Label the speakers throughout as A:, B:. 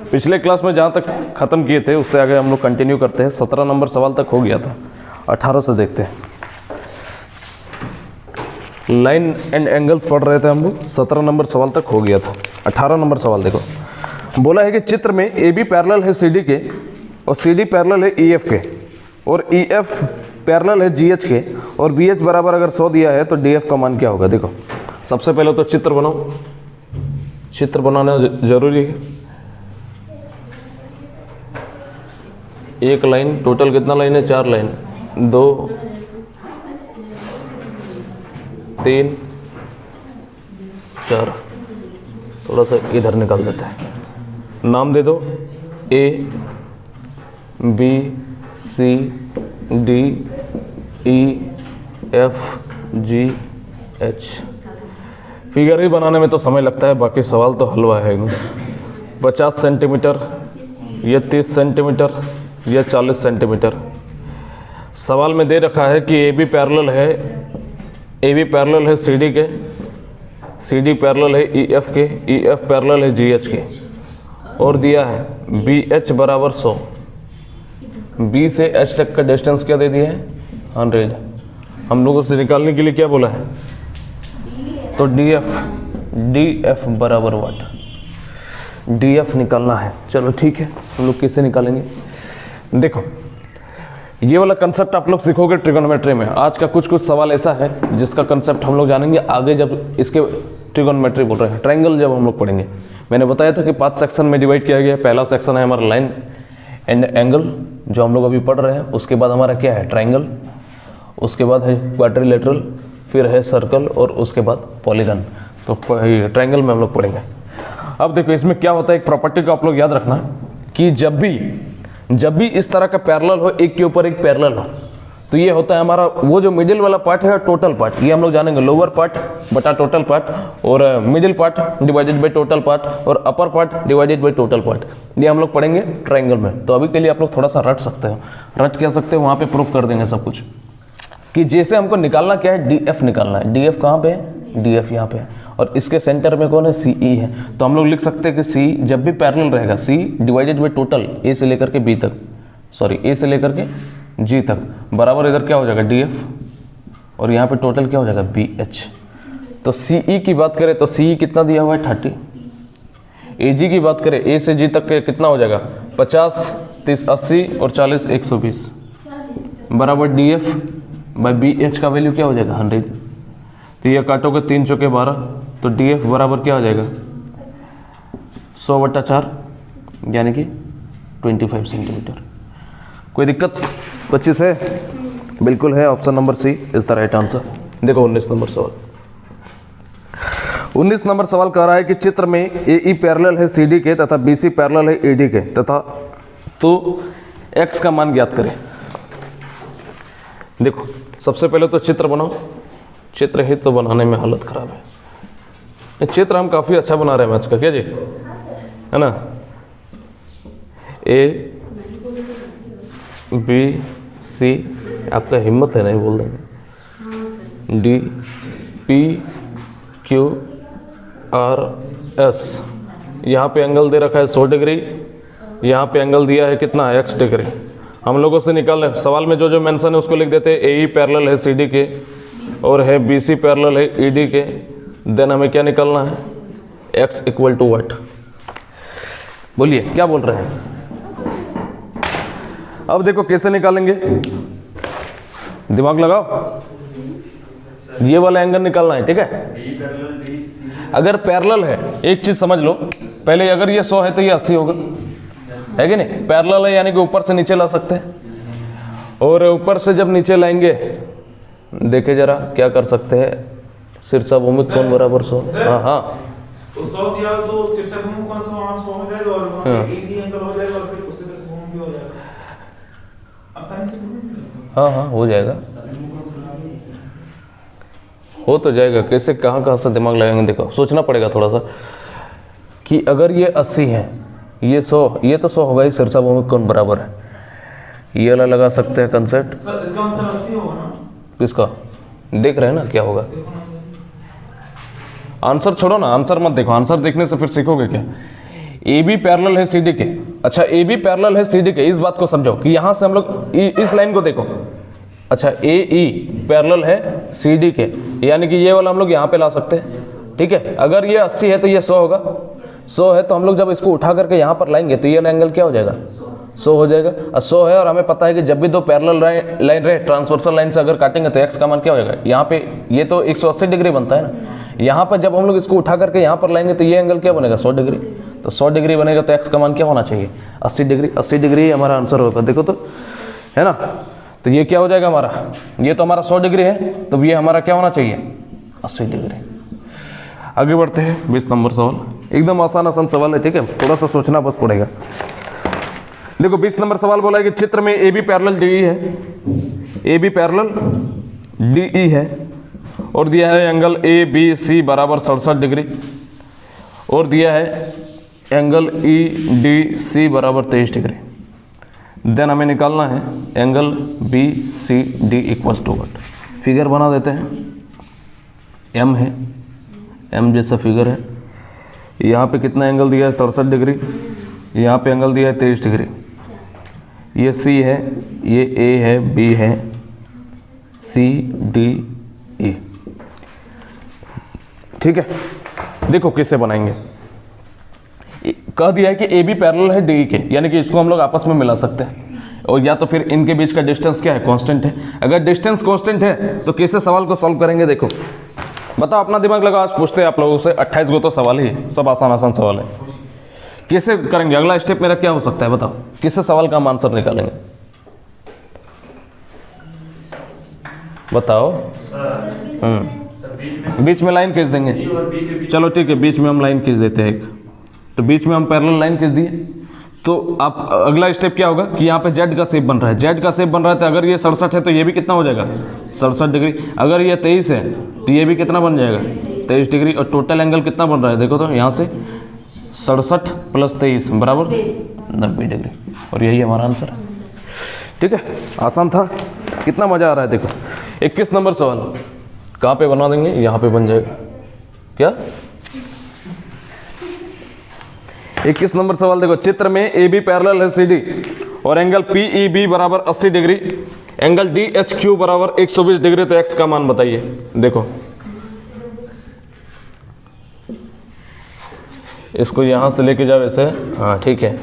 A: पिछले क्लास में जहाँ तक ख़त्म किए थे उससे आगे हम लोग कंटिन्यू करते हैं। 17 नंबर सवाल तक हो गया था, 18 से देखते हैं। लाइन एंड एंगल्स पढ़ रहे थे हम लोग, 17 नंबर सवाल तक हो गया था। 18 नंबर सवाल देखो, बोला है कि चित्र में ए बी पैरेलल है सी डी के और सी डी पैरेलल है ई एफ के और ई एफ पैरेलल है जी एच के और बी एच बराबर अगर 100 दिया है तो डी एफ का मान क्या होगा। देखो सबसे पहले तो चित्र बनाओ, चित्र बनाना जरूरी है। एक लाइन, टोटल कितना लाइन है, 4 लाइन, 2 3 4, थोड़ा सा इधर निकाल देते हैं। नाम दे दो A B C D E F G H. Figure ही बनाने में तो समय लगता है, बाकी सवाल तो हलवा है। 50 सेंटीमीटर, ये 30 सेंटीमीटर, ये 40 सेंटीमीटर। सवाल में दे रखा है कि ए बी पैरेलल है, ए बी पैरेलल है सी डी के, सी डी पैरेलल है ई एफ के, ई एफ पैरेलल है जी एच के और दिया है बी एच बराबर 100। बी से एच तक का डिस्टेंस क्या दे दिया है, 100। हम लोगों से निकालने के लिए क्या बोला है, तो डी एफ बराबर वाट, डी एफ निकालना है। चलो ठीक है, हम लोग कैसे निकालेंगे। देखो ये वाला कंसेप्ट आप लोग सीखोगे ट्रिगोनोमेट्री में। आज का कुछ सवाल ऐसा है जिसका कंसेप्ट हम लोग जानेंगे आगे, जब इसके ट्रिगोनोमेट्री बोल रहे हैं, ट्रायंगल जब हम लोग पढ़ेंगे। मैंने बताया था कि 5 सेक्शन में डिवाइड किया गया है। पहला सेक्शन है हमारा लाइन एंड एंगल जो हम लोग अभी पढ़ रहे हैं, उसके बाद हमारा क्या है, ट्रायंगल, उसके बाद है क्वाड्रिलेटरल, फिर है सर्कल और उसके बाद पॉलीगन। तो ट्रायंगल में हम लोग पढ़ेंगे। अब देखो इसमें क्या होता है, एक प्रॉपर्टी को आप लोग याद रखना कि जब भी इस तरह का पैरेलल हो, एक के ऊपर एक पैरेलल हो, तो ये होता है हमारा वो जो मिडिल वाला पार्ट है टोटल पार्ट। ये हम लोग जानेंगे, लोअर पार्ट बटा टोटल पार्ट और middle part divided by total part और upper part divided by total part. ये हम लोग पढ़ेंगे ट्रायंगल में। तो अभी के लिए आप लोग थोड़ा सा रट सकते हो, रट क्या सकते हो, वहाँ पे प्रूफ कर देंगे सब कुछ कि जैसे हमको निकालना क्या है, डी एफ निकालना है। डी एफ कहाँ पे है, डी एफ यहाँ पे है और इसके सेंटर में कौन है, सी ई है। तो हम लोग लिख सकते हैं कि सी जब भी पैरेलल रहेगा, C divided by total A से लेकर के बी तक, सॉरी ए से लेकर के जी तक, बराबर इधर क्या हो जाएगा, डी एफ और यहाँ पे टोटल क्या हो जाएगा, बी एच। तो सी ई की बात करें तो सी ई कितना दिया हुआ है, 30। ए जी की बात करें, ए से जी तक के कितना हो जाएगा, 50, 30 80 और 40 120 बराबर D F by B H का वैल्यू क्या हो जाएगा, 100। तो ये काटोगे 3 चौके 12, तो डी एफ बराबर क्या हो जाएगा, 100/4 यानी कि 25 सेंटीमीटर। कोई दिक्कत 25 है, बिल्कुल है। Option number C is the right answer. देखो 19 नंबर सवाल, 19 नंबर सवाल कह रहा है कि चित्र में ए ई पैरेलल है सी डी के तथा बी सी पैरेलल है ए डी के तथा तो एक्स का मान ज्ञात करें। देखो सबसे पहले तो चित्र बनाओ, चित्र ही तो बनाने में हालत खराब है। चित्र हम काफ़ी अच्छा बना रहे हैं मैथ्स का, क्या जी, है ना। ए बी सी, आपका हिम्मत है नहीं बोल देंगे, D P Q R S. यहाँ पे एंगल दे रखा है 100 डिग्री, यहाँ पे एंगल दिया है कितना, x डिग्री। हम लोगों से निकाल रहे सवाल में जो जो मेंशन है उसको लिख देते हैं। ए ई पैरेलल है सी डी के और है बी सी पैरेलल है ई डी के। देन हमें क्या निकालना है, x इक्वल टू व्हाट, बोलिए क्या बोल रहे हैं। अब देखो कैसे निकालेंगे, दिमाग लगाओ। ये वाला एंगल निकालना है, ठीक है। अगर पैरेलल है, एक चीज समझ लो पहले, अगर ये 100 है तो ये 80 होगा, है कि नहीं। पैरेलल है यानी कि ऊपर से नीचे ला सकते हैं और ऊपर से जब नीचे लाएंगे, देखे जरा क्या कर सकते हैं, शीर्षा भूमि कोण बराबर 100। हाँ हाँ,
B: तो 100 दिया तो शीर्षा भूमि कोण से वहां 100 हो जाएगा और वहां पे एक ही एंगल हो जाएगा और फिर उससे फिर भूमि भी हो जाएगा, आसानी से।
A: हाँ हाँ हो जाएगा, हो तो जाएगा। कैसे, कहाँ से दिमाग लगाएंगे, देखो सोचना पड़ेगा थोड़ा सा कि अगर ये 80 है, ये 100, ये तो 100 होगा ही, शीर्षा भूमि कोण बराबर है। ये वाला लगा सकते हैं कंसेप्ट।
B: इसका मतलब 80 होगा ना,
A: किसका, देख रहे हैं ना क्या होगा। आंसर छोड़ो ना, आंसर मत देखो, आंसर देखने से फिर सीखोगे क्या। ए बी पैरेलल है सी डी के। अच्छा ए बी पैरेलल है सी डी के, इस बात को समझो कि यहाँ से हम लोग इस लाइन को देखो। अच्छा ए ई पैरेलल है सी डी के, यानी कि ये वाला हम लोग यहाँ पे ला सकते हैं, ठीक है। अगर ये 80 है तो ये 100 होगा, 100 है तो हम लोग जब इसको उठा करके यहाँ पर लाएंगे तो ये एंगल क्या हो जाएगा, 100 हो जाएगा। और 100 है और हमें पता है कि जब भी दो पैरेलल लाइन रहे ट्रांसवर्सल लाइन से अगर काटेंगे तो एक्स का मान क्या हो जाएगा, यहाँ पे ये तो 180 डिग्री बनता है ना, यहाँ पर जब हम लोग इसको उठा करके यहाँ पर लाएंगे तो ये एंगल क्या बनेगा, 100 डिग्री। तो 100 डिग्री बनेगा तो एक्स का मान क्या होना चाहिए, 80 डिग्री। 80 डिग्री हमारा आंसर होगा, देखो तो, है ना। तो ये क्या हो जाएगा हमारा, ये तो हमारा 100 डिग्री है, तो ये हमारा क्या होना चाहिए, 80 डिग्री। आगे बढ़ते हैं 20 नंबर सवाल। एकदम आसान सवाल है, ठीक है, थोड़ा सा सोचना बस पड़ेगा। देखो 20 नंबर सवाल बोला है कि चित्र में A B parallel D E है, A B parallel D E है और दिया है एंगल ए बी सी बराबर 67 डिग्री और दिया है एंगल ई डी सी बराबर 23 डिग्री। देन हमें निकालना है angle B C D equal to what. Figure बना देते हैं, एम है, एम जैसा फिगर है। यहाँ पे कितना एंगल दिया है, 67 डिग्री। यहाँ पे एंगल दिया है 23 डिग्री। ये सी है, ये ए है, बी है, सी डी ई, ठीक है। देखो किससे बनाएंगे, कह दिया है कि ए बी पैरेलल है डी के, यानी कि इसको हम लोग आपस में मिला सकते हैं, और या तो फिर इनके बीच का डिस्टेंस क्या है, कांस्टेंट है। अगर डिस्टेंस कांस्टेंट है तो कैसे सवाल को सॉल्व करेंगे, देखो बताओ, अपना दिमाग लगाओ। आज पूछते हैं आप लोगों से, 28 गो तो सवाल ही है, सब आसान आसान सवाल है। कैसे करेंगे, अगला स्टेप मेरा क्या हो सकता है, बताओ किससे सवाल का हम आंसर निकालेंगे, बताओ। बीच में लाइन खींच देंगे, चलो ठीक है, बीच में हम लाइन खींच देते हैं एक। तो बीच में हम पैरेलल लाइन खींच दिए, तो आप अगला स्टेप क्या होगा कि यहाँ पे जेड का शेप बन रहा है, जेड का शेप बन रहा है, तो अगर ये 67 है तो ये भी कितना हो जाएगा, 67 डिग्री। अगर ये 23 है तो ये भी कितना बन जाएगा, 23 डिग्री। और टोटल एंगल कितना बन रहा है, देखो तो यहाँ से 67 + 23 बराबर 90 डिग्री। और यही हमारा आंसर है, ठीक है। आसान था, कितना मज़ा आ रहा है। देखो 21 नंबर सवाल कहाँ पे बना देंगे, यहाँ पे बन जाएगा क्या। 21 नंबर सवाल देखो, चित्र में ए बी पैरेलल है सी डी और एंगल पी ई बी बराबर 80 degree, angle D H Q बराबर 120 डिग्री, तो एक्स का मान बताइए। देखो इसको यहाँ से लेके जाओ ऐसे, हाँ ठीक है।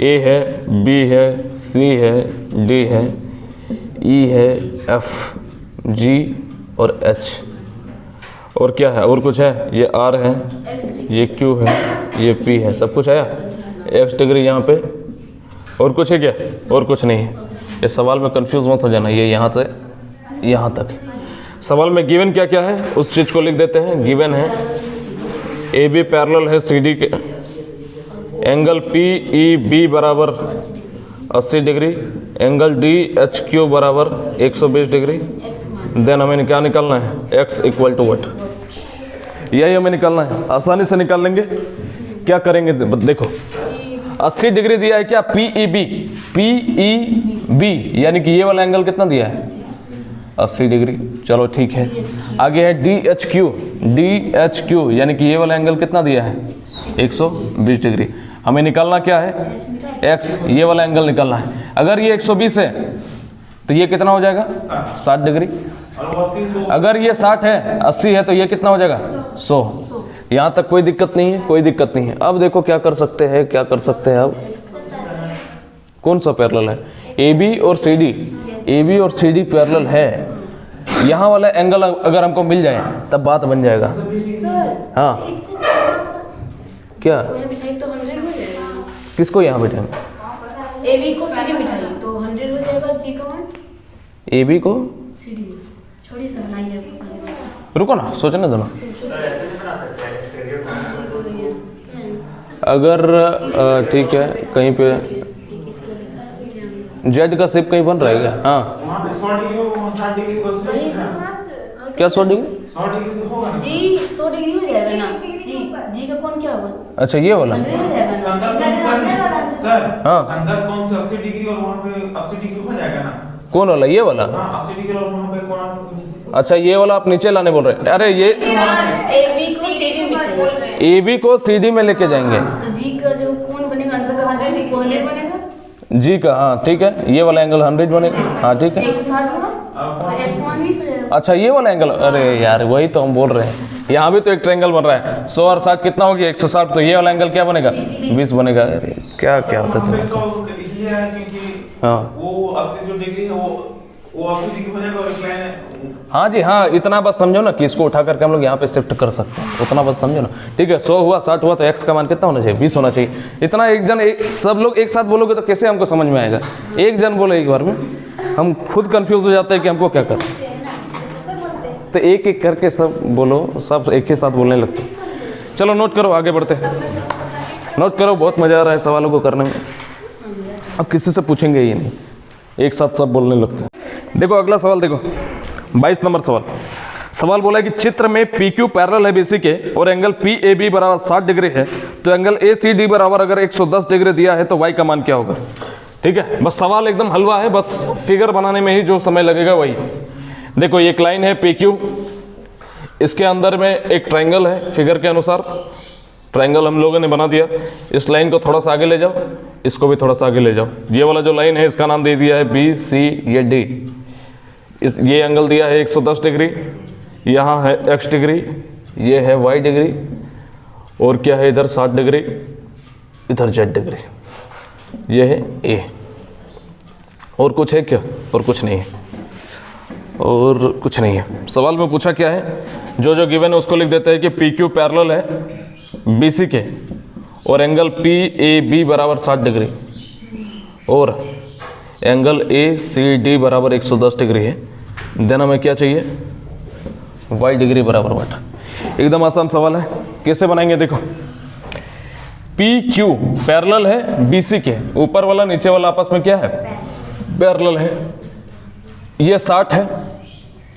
A: ए है, बी है, सी है, डी है, ई है, एफ, जी और एच, और क्या है, और कुछ है, ये आर है, ये क्यू है, ये पी है, सब कुछ है। एक्स डिग्री यहाँ पे, और कुछ है क्या, और कुछ नहीं है। इस सवाल में कंफ्यूज मत हो जाना, ये यहाँ से यहाँ तक है। सवाल में गिवन क्या क्या है उस चीज़ को लिख देते हैं। गिवन है ए बी पैरेलल है सी डी के, एंगल पी ई बी बराबर 80 degree, angle D H Q बराबर 120 डिग्री। देन हमें क्या निकालना है, एक्स इक्वल टू वट, यही हमें निकालना है। आसानी से निकाल लेंगे। क्या करेंगे, देखो 80 डिग्री दिया है क्या, पी ई बी, यानी कि ये वाला एंगल कितना दिया है, 80 डिग्री। चलो ठीक है। आगे है डी एच क्यू, यानी कि ये वाला एंगल कितना दिया है, 120 डिग्री। हमें निकालना क्या है, एक्स, ये वाला एंगल निकालना है। अगर ये 120 है तो ये कितना हो जाएगा, 60 डिग्री। अगर ये 60 है, 80 है, तो ये कितना हो जाएगा, 100। यहाँ तक कोई दिक्कत नहीं है, कोई दिक्कत नहीं है। अब देखो क्या कर सकते हैं, क्या कर सकते हैं। अब कौन सा पैरेलल है, ए बी और सी डी, ए बी और सी डी पैरेलल है। यहाँ वाला एंगल अगर हमको मिल जाए तब बात बन जाएगा। हाँ क्या, किसको यहाँ बैठेंगे,
C: ए बी को सी डी मिठाई तो 100 हो जाएगा, जी का मान
A: ए बी को
C: सी डी, छोड़ी सा बनाइए।
A: रुको ना, सोचने दो ना। अगर ठीक है, कहीं पे जेड का शेप कहीं बन रहा है क्या, हाँ
B: वहाँ पे 100 डिग्री हो, 60 डिग्री बस है।
A: क्या 100 डिग्री,
B: 100 डिग्री तो होगा ना
C: जी, 100 डिग्री हो जाएगा ना, जी का कौन क्या होगा,
A: अच्छा ये वाला,
C: 100 हो जाएगा
B: संगत
C: ना।
B: सर,
A: हाँ
B: संगत कौन से 80 डिग्री और वहाँ पे 80 डिग्री हो जाएगा ना।
A: कौन वाला, ये वाला,
B: हाँ 80 डिग्री और वहाँ पे कौन
A: अच्छा ये वाला आप नीचे लाने बोल रहे हैं। अरे ये
C: AB को CD में बिठाइए।
A: AB को CD में लेके जाएंगे।
C: तो G का जो कोण बनेगा अंदर का 100 बनेगा।
A: जी का, हाँ ठीक है, ये वाला एंगल 100 बनेगा। हाँ ठीक है।
C: 160 होगा, x का मान 20 हो जाएगा।
A: अच्छा ये वाला एंगल, अरे यार वही तो हम बोल रहे हैं, यहाँ भी तो एक ट्रायंगल बन रहा है। 100 और 60 कितना हो गया? 160। तो ये वाला एंगल क्या बनेगा? 20 बनेगा। अरे क्या क्या होता
B: वहाँ पे
A: है।
B: 100 इसलिए है क्योंकि
A: हाँ
B: वो 80 जो डिग्री है वो 80 डिग्री हो जाएगा और एक लाइन है।
A: हाँ जी हाँ, इतना बस समझो ना कि इसको उठा करके हम लोग यहाँ पे शिफ्ट कर सकते हैं, उतना बस समझो ना। ठीक है, 100 हुआ 60 हुआ तो x का मान कितना होना चाहिए? 20 होना चाहिए। इतना सब लोग एक साथ बोलोगे तो कैसे हमको समझ में आएगा? एक जन बोले एक बार में, हम खुद कंफ्यूज हो जाते हैं कि हमको क्या कर। तो एक एक करके सब बोलो, सब एक ही साथ बोलने लगते। चलो नोट करो, आगे बढ़ते हैं। नोट करो, बहुत मज़ा आ रहा है सवालों को करने में। अब किसी से पूछेंगे ही नहीं, एक साथ सब बोलने लगते हैं। देखो अगला सवाल देखो, 22 नंबर सवाल। सवाल बोला है कि चित्र में PQ पैरेलल है BC के और एंगल PAB बराबर 60 डिग्री है, तो एंगल ACD बराबर अगर 110 डिग्री दिया है तो y का मान क्या होगा? ठीक है, बस सवाल एकदम हलवा है, बस फिगर बनाने में ही जो समय लगेगा वही। देखो एक लाइन है PQ, इसके अंदर में एक ट्रायंगल है, फिगर के अनुसार ट्रायंगल हम लोगों ने बना दिया। इस लाइन को थोड़ा सा आगे ले जाओ, इसको भी थोड़ा सा आगे ले जाओ। ये वाला जो लाइन है इसका नाम दे दिया है BC, ये D। ये एंगल दिया है 110 डिग्री, यहाँ है x डिग्री, ये है y डिग्री, और क्या है इधर 60 डिग्री, इधर z डिग्री, ये है A। और कुछ है क्या? और कुछ नहीं है, और कुछ नहीं है। सवाल में पूछा क्या है, जो गिवन है उसको लिख देते हैं कि PQ पैरेलल है BC के और एंगल PAB बराबर 60 डिग्री और एंगल ACD बराबर 110 डिग्री है। देन हमें क्या चाहिए? y डिग्री बराबर वाट। एकदम आसान सवाल है, कैसे बनाएंगे? देखो PQ पैरेलल है BC के, ऊपर वाला नीचे वाला आपस में क्या है? पैरेलल है। ये 60 है,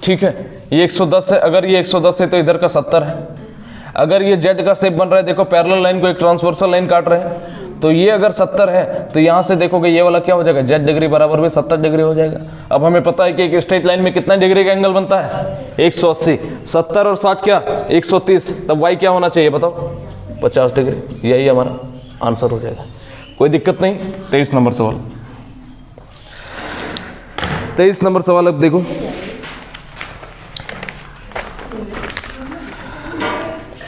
A: ठीक है, ये 110 है। अगर ये 110 है तो इधर का 70 है। अगर ये Z का शेप बन रहा है, देखो पैरेलल लाइन को एक ट्रांसवर्सल लाइन काट रहे हैं, तो ये अगर 70 है तो यहाँ से देखोगे ये वाला क्या हो जाएगा? Z डिग्री बराबर भी 70 डिग्री हो जाएगा। अब हमें पता है कि एक स्ट्रेट लाइन में कितना डिग्री का एंगल बनता है? 180। 70 और 60 क्या? 130। तब y क्या होना चाहिए बताओ? 50 डिग्री। यही हमारा आंसर हो जाएगा, कोई दिक्कत नहीं। 23 नंबर सवाल। 23 नंबर सवाल अब देखो,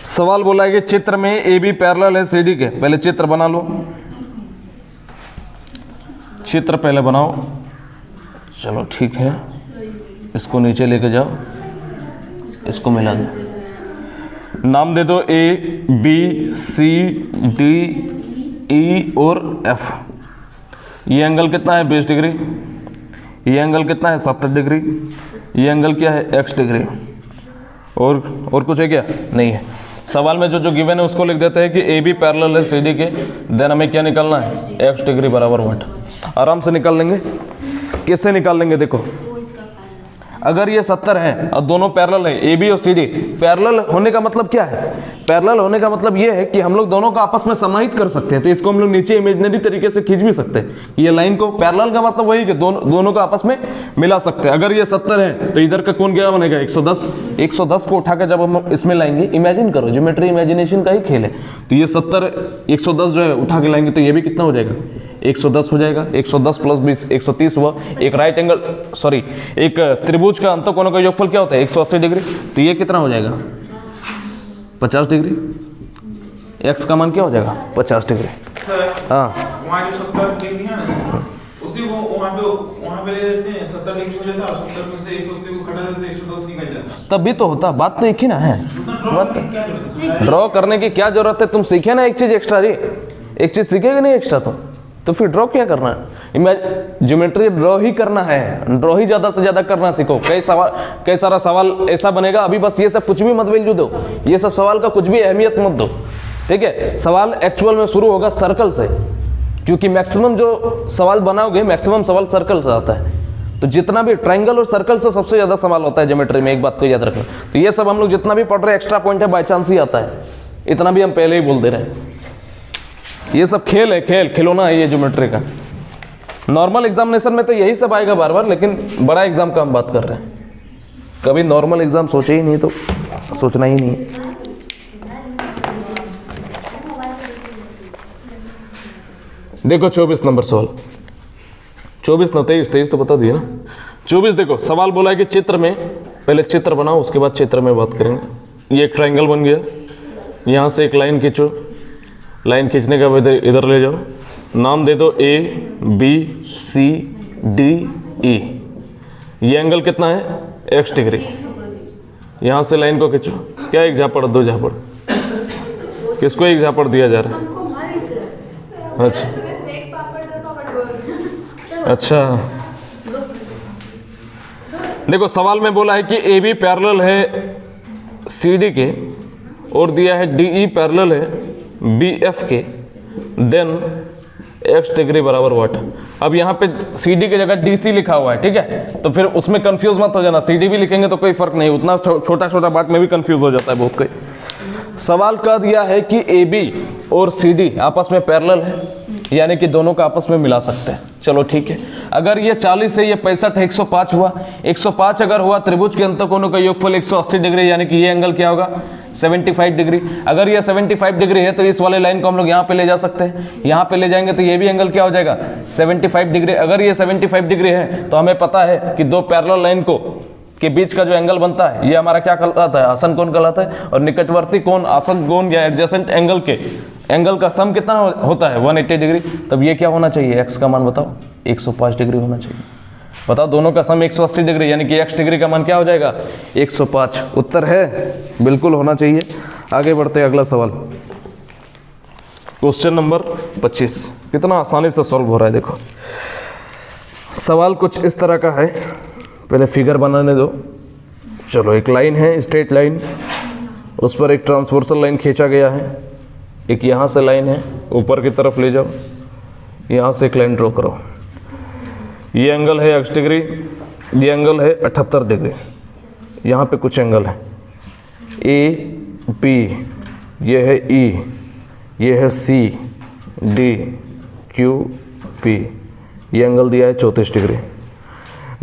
A: सवाल बोला है कि चित्र में AB पैरेलल है CD के। पहले चित्र बना लो, चित्र पहले बनाओ। चलो ठीक है, इसको नीचे लेके जाओ, इसको मिला दो। नाम दे दो A B C D E और F। ये एंगल कितना है? 20 डिग्री। ये एंगल कितना है? 70 डिग्री। ये एंगल क्या है? x degree. और कुछ है क्या? नहीं है। सवाल में जो गिवन है उसको लिख देते हैं कि AB पैरेलल है CD के। देन हमें क्या निकालना है? x डिग्री बराबर वाट। आराम से निकाल लेंगे। किससे निकाल लेंगे? देखो अगर ये 70 है और दोनों पैरेलल है, AB और CD, पैरेलल होने का मतलब क्या है? पैरेलल होने का मतलब ये है कि हम लोग दोनों को आपस में समाहित कर सकते हैं। तो इसको हम लोग नीचे इमेजिनरी तरीके से खींच भी सकते हैं। ये लाइन को, पैरेलल का मतलब वही कि दोनों को आपस में मिला सकते हैं। अगर ये 70 है तो इधर का कोण क्या बनेगा? 110। 110 को उठा कर जब हम इसमें लाएंगे, इमेजिन करो, ज्योमेट्री इमेजिनेशन का ही खेल है। तो ये 70 110 जो है उठा के लाएंगे तो ये भी कितना हो जाएगा? 110 हो जाएगा। 110 प्लस 20 130 हुआ। एक राइट एंगल, सॉरी, एक त्रिभुज का अंतःकोणों का योगफल क्या होता है? 180 डिग्री। तो ये कितना हो जाएगा? 50 डिग्री। x का मान क्या हो जाएगा? 50 डिग्री। हाँ,
B: वहाँ जो 70 डिग्री है ना, उसी को वहाँ पे ले देते हैं, 70 डिग्री हो जाता है और 70 में से 180 को घटा देते हैं, 110 निकल जाता है।
A: तब भी तो होता। बात तो एक ही ना है। बात
B: क्या जरूरत है?
A: ड्रॉ करने की क्या जरूरत है? तुम सीखे ना एक चीज एक्स्ट्रा जी, एक चीज सीखेगे नहीं एक्स्ट्रा तो फिर ड्रॉ क्या करना है? ज्योमेट्री ड्रॉ ही करना है, ड्रॉ ही ज़्यादा से ज़्यादा करना सीखो। कई सारा सवाल ऐसा बनेगा, अभी बस ये सब कुछ भी मत वैल्यू दो, ये सब सवाल का कुछ भी अहमियत मत दो, ठीक है? सवाल एक्चुअल में शुरू होगा सर्कल से, क्योंकि मैक्सिमम जो सवाल बनाओगे मैक्सिमम सवाल सर्कल से आता है। तो जितना भी ट्रायंगल और सर्कल से सबसे ज़्यादा सवाल होता है ज्योमेट्री में, एक बात को याद रखना। तो ये सब हम लोग जितना भी पढ़ रहे हैं एक्स्ट्रा पॉइंट है, बाई चांस ही आता है, इतना भी हम पहले ही बोल दे रहे हैं। ये सब खेल है, खिलौना है ये ज्योमेट्री का। नॉर्मल एग्जामिनेशन में तो यही सब आएगा बार बार, लेकिन बड़ा एग्जाम का हम बात कर रहे हैं। कभी नॉर्मल एग्जाम सोचे ही नहीं तो सोचना ही नहीं है। देखो 24 नंबर सवाल, 24 ना 23 तो बता दिया ना। 24 देखो सवाल बोला है कि चित्र में, पहले चित्र बनाओ उसके बाद चित्र में बात करेंगे। ये एक ट्रायंगल बन गया, यहाँ से एक लाइन खींचो, लाइन खींचने के बाद इधर ले जाओ, नाम दे दो A B C D E। ये एंगल कितना है x डिग्री। यहाँ से लाइन को खींचो, क्या एक झापड़ दो झापड़, किसको एक झापड़ दिया जा रहा है? अच्छा देखो सवाल में बोला है कि AB पैरेलल है CD के और दिया है DE पैरेलल है BF के, देन x डिग्री बराबर वाट। अब यहाँ पे CD की जगह DC लिखा हुआ है, ठीक है, तो फिर उसमें कंफ्यूज मत हो जाना। CD भी लिखेंगे तो कोई फर्क नहीं, उतना छोटा छोटा बात में भी कंफ्यूज हो जाता है बहुत कोई। सवाल का दिया है कि AB और CD आपस में पैरेलल है, यानी कि दोनों का आपस में मिला सकते हैं। चलो ठीक है, अगर ये 40 है, ये 65 है, 105 हुआ। 105 अगर हुआ, त्रिभुज के अंतःकोणों का योगफल 180 डिग्री, यानी कि ये एंगल क्या होगा 75 डिग्री। अगर ये 75 डिग्री है तो इस वाले लाइन को हम लोग यहाँ पे ले जा सकते हैं, यहाँ पे ले जाएंगे तो ये भी एंगल क्या हो जाएगा 75 डिग्री। अगर ये 75 डिग्री है तो हमें पता है कि दो पैरेलल लाइन को के बीच का जो एंगल बनता है ये हमारा क्या कहलाता है, आसन कोण कहलाता है। और निकटवर्ती कोण आसन कोण या एडजेसेंट एंगल के एंगल का सम कितना होता है 180 डिग्री। तब ये क्या होना चाहिए, x का मान बताओ 105 डिग्री होना चाहिए। बताओ दोनों का सम 180 डिग्री, यानी कि x डिग्री का मान क्या हो जाएगा 105। उत्तर है बिल्कुल होना चाहिए। आगे बढ़ते हैं, अगला सवाल क्वेश्चन नंबर 25। कितना आसानी से सॉल्व हो रहा है। देखो सवाल कुछ इस तरह का है, पहले फिगर बनाने दो। चलो एक लाइन है स्ट्रेट लाइन, उस पर एक ट्रांसवर्सल लाइन खींचा गया है, एक यहाँ से लाइन है ऊपर की तरफ ले जाओ, यहाँ से एक लाइन ड्रॉ करो। ये एंगल है x डिग्री, ये एंगल है 78 डिग्री। यहाँ पे कुछ एंगल है A B, ये है E, ये है C D Q P, ये एंगल दिया है 34 डिग्री।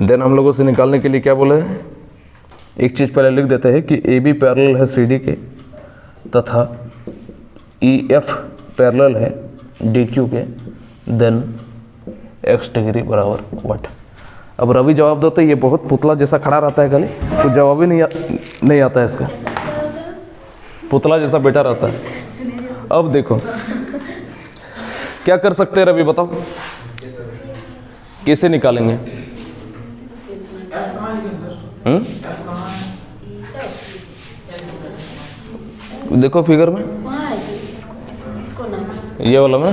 A: देन हम लोगों से निकालने के लिए क्या बोला है, एक चीज़ पहले लिख देते हैं कि AB पैरेलल है CD के तथा EF पैरेलल है DQ के, देन x डिग्री बराबर वाट। अब रवि जवाब दो तो ये बहुत पुतला जैसा खड़ा रहता है, खाली तो जवाब ही नहीं आता है इसका, पुतला जैसा बैठा रहता है। अब देखो क्या कर सकते हैं रवि बताओ, कैसे निकालेंगे? देखो फिगर में ये वाला में,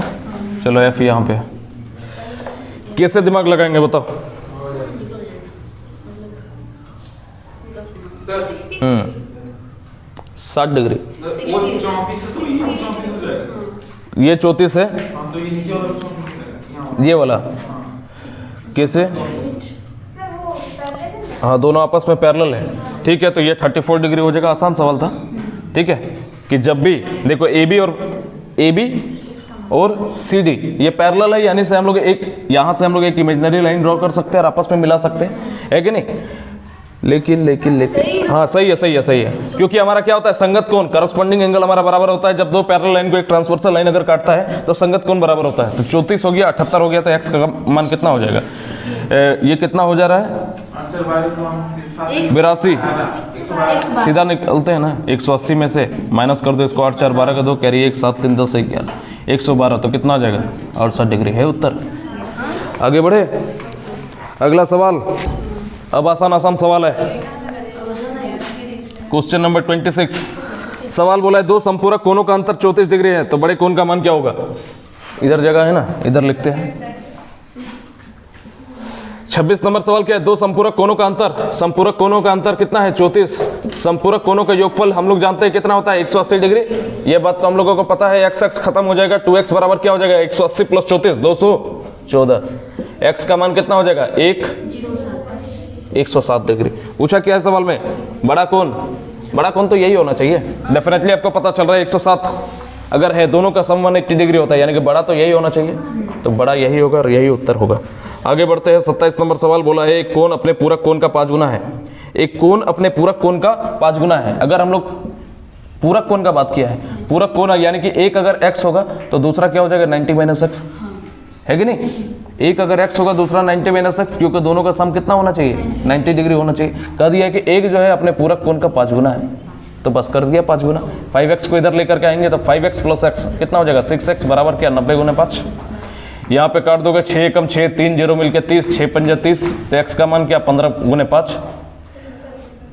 A: चलो F यहाँ पे, कैसे दिमाग लगाएंगे बताओ? 60 डिग्री, ये 34 है, ये वाला कैसे? हाँ दोनों आपस में पैरेलल है, ठीक है, तो ये 34 डिग्री हो जाएगा। आसान सवाल था, ठीक है, कि जब भी देखो AB और CD ये पैरेलल है, यानी से हम लोग यहाँ से हम लोग एक इमेजिनरी लाइन ड्रॉ कर सकते हैं और आपस में मिला सकते हैं, है कि नहीं? लेकिन हाँ सही है, क्योंकि हमारा क्या होता है संगत कोण, करस्पॉन्डिंग एंगल हमारा बराबर होता है। जब दो पैरेलल लाइन को एक ट्रांसवर्सल लाइन अगर काटता है तो संगत कोण बराबर होता है। तो 34 हो गया, 78 हो गया, तो x का मान कितना हो जाएगा? ये कितना हो जा रहा है 82। सीधा निकलते हैं ना, 180 में से माइनस कर दो इसको, 8 4 12 का 2 कैरी 1 7 3 10 11 112, तो कितना आ जाएगा 68 डिग्री है उत्तर। आगे बढ़े, अगला सवाल। अब आसान सवाल है, क्वेश्चन नंबर 26। सवाल बोला है दो संपूरक कोणों का अंतर 34 डिग्री है, तो बड़े कोण का मान क्या होगा? इधर जगह है ना, इधर लिखते हैं। 26 नंबर सवाल क्या है, दो संपूरक कोणों का अंतर, संपूरक कोणों का अंतर कितना है 34। संपूरक कोणों का योगफल हम लोग जानते हैं कितना होता है 180 डिग्री। ये बात तो हम लोगों को पता है, x खत्म हो जाएगा, 2x बराबर क्या हो जाएगा 180 प्लस 34 214। x का मान कितना हो जाएगा 107 डिग्री। पूछा क्या है सवाल में, बड़ा कोण तो यही होना चाहिए, डेफिनेटली आपको पता चल रहा है 107 अगर है, दोनों का सम 180 डिग्री होता है, यानी कि बड़ा तो यही होना चाहिए, तो बड़ा यही होगा और यही उत्तर होगा। आगे बढ़ते हैं, 27 नंबर सवाल बोला है एक कोण अपने पूरक कोण का 5 गुना है। एक कोण अपने पूरक कोण का 5 गुना है। अगर हम लोग पूरक कोण का बात किया है, पूरक कोण यानी कि एक अगर x होगा तो दूसरा क्या हो जाएगा 90 माइनस एक्स, है कि नहीं? एक अगर x होगा दूसरा 90 माइनस एक्स, क्योंकि दोनों का सम कितना होना चाहिए 90 डिग्री होना चाहिए। कह दिया है कि एक जो है अपने पूरक कोण का 5 गुना है, तो बस कर दिया 5 गुना। 5x को इधर लेकर के आएंगे तो 5x प्लस x कितना हो जाएगा 6x बराबर क्या 90 गुना 5। यहाँ पे काट दोगे 6 कम 6 3 0 मिलके 30, 6 पंजे 30, तो x का मान क्या 15 गुने 5,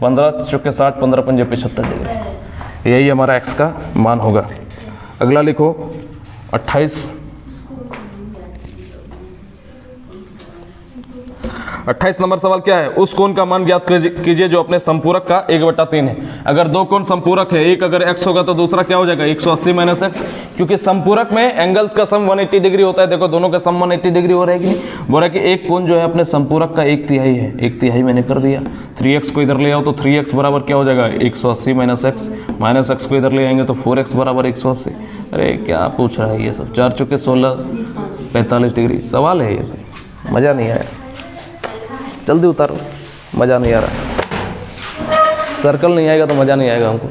A: 15 चौके 60, 15 पंजे 75 डिग्री, यही हमारा x का मान होगा। अगला लिखो 28 नंबर सवाल क्या है? उस कोण का मान ज्ञात कीजिए जो अपने संपूरक का 1/3 है। अगर दो कोण संपूरक है, एक अगर x होगा तो दूसरा क्या हो जाएगा 180 माइनस एक्स, क्योंकि संपूरक में एंगल्स का सम 180 डिग्री होता है। देखो दोनों का सम 180 डिग्री हो रहा है कि नहीं? बोल रहा है कि एक कोण जो है अपने संपूरक का 1/3 है, 1/3 मैंने कर दिया। 3x को इधर ले आओ तो 3x बराबर क्या हो जाएगा 180 माइनस एक्स, माइनस एक्स को इधर ले आएंगे तो 4x बराबर 180। अरे क्या पूछ रहा है ये सब, 4 चौके 16, 45 डिग्री सवाल है ये, मज़ा नहीं आया, जल्दी उतारो, मज़ा नहीं आ रहा। सर्कल नहीं आएगा तो मज़ा नहीं आएगा हमको।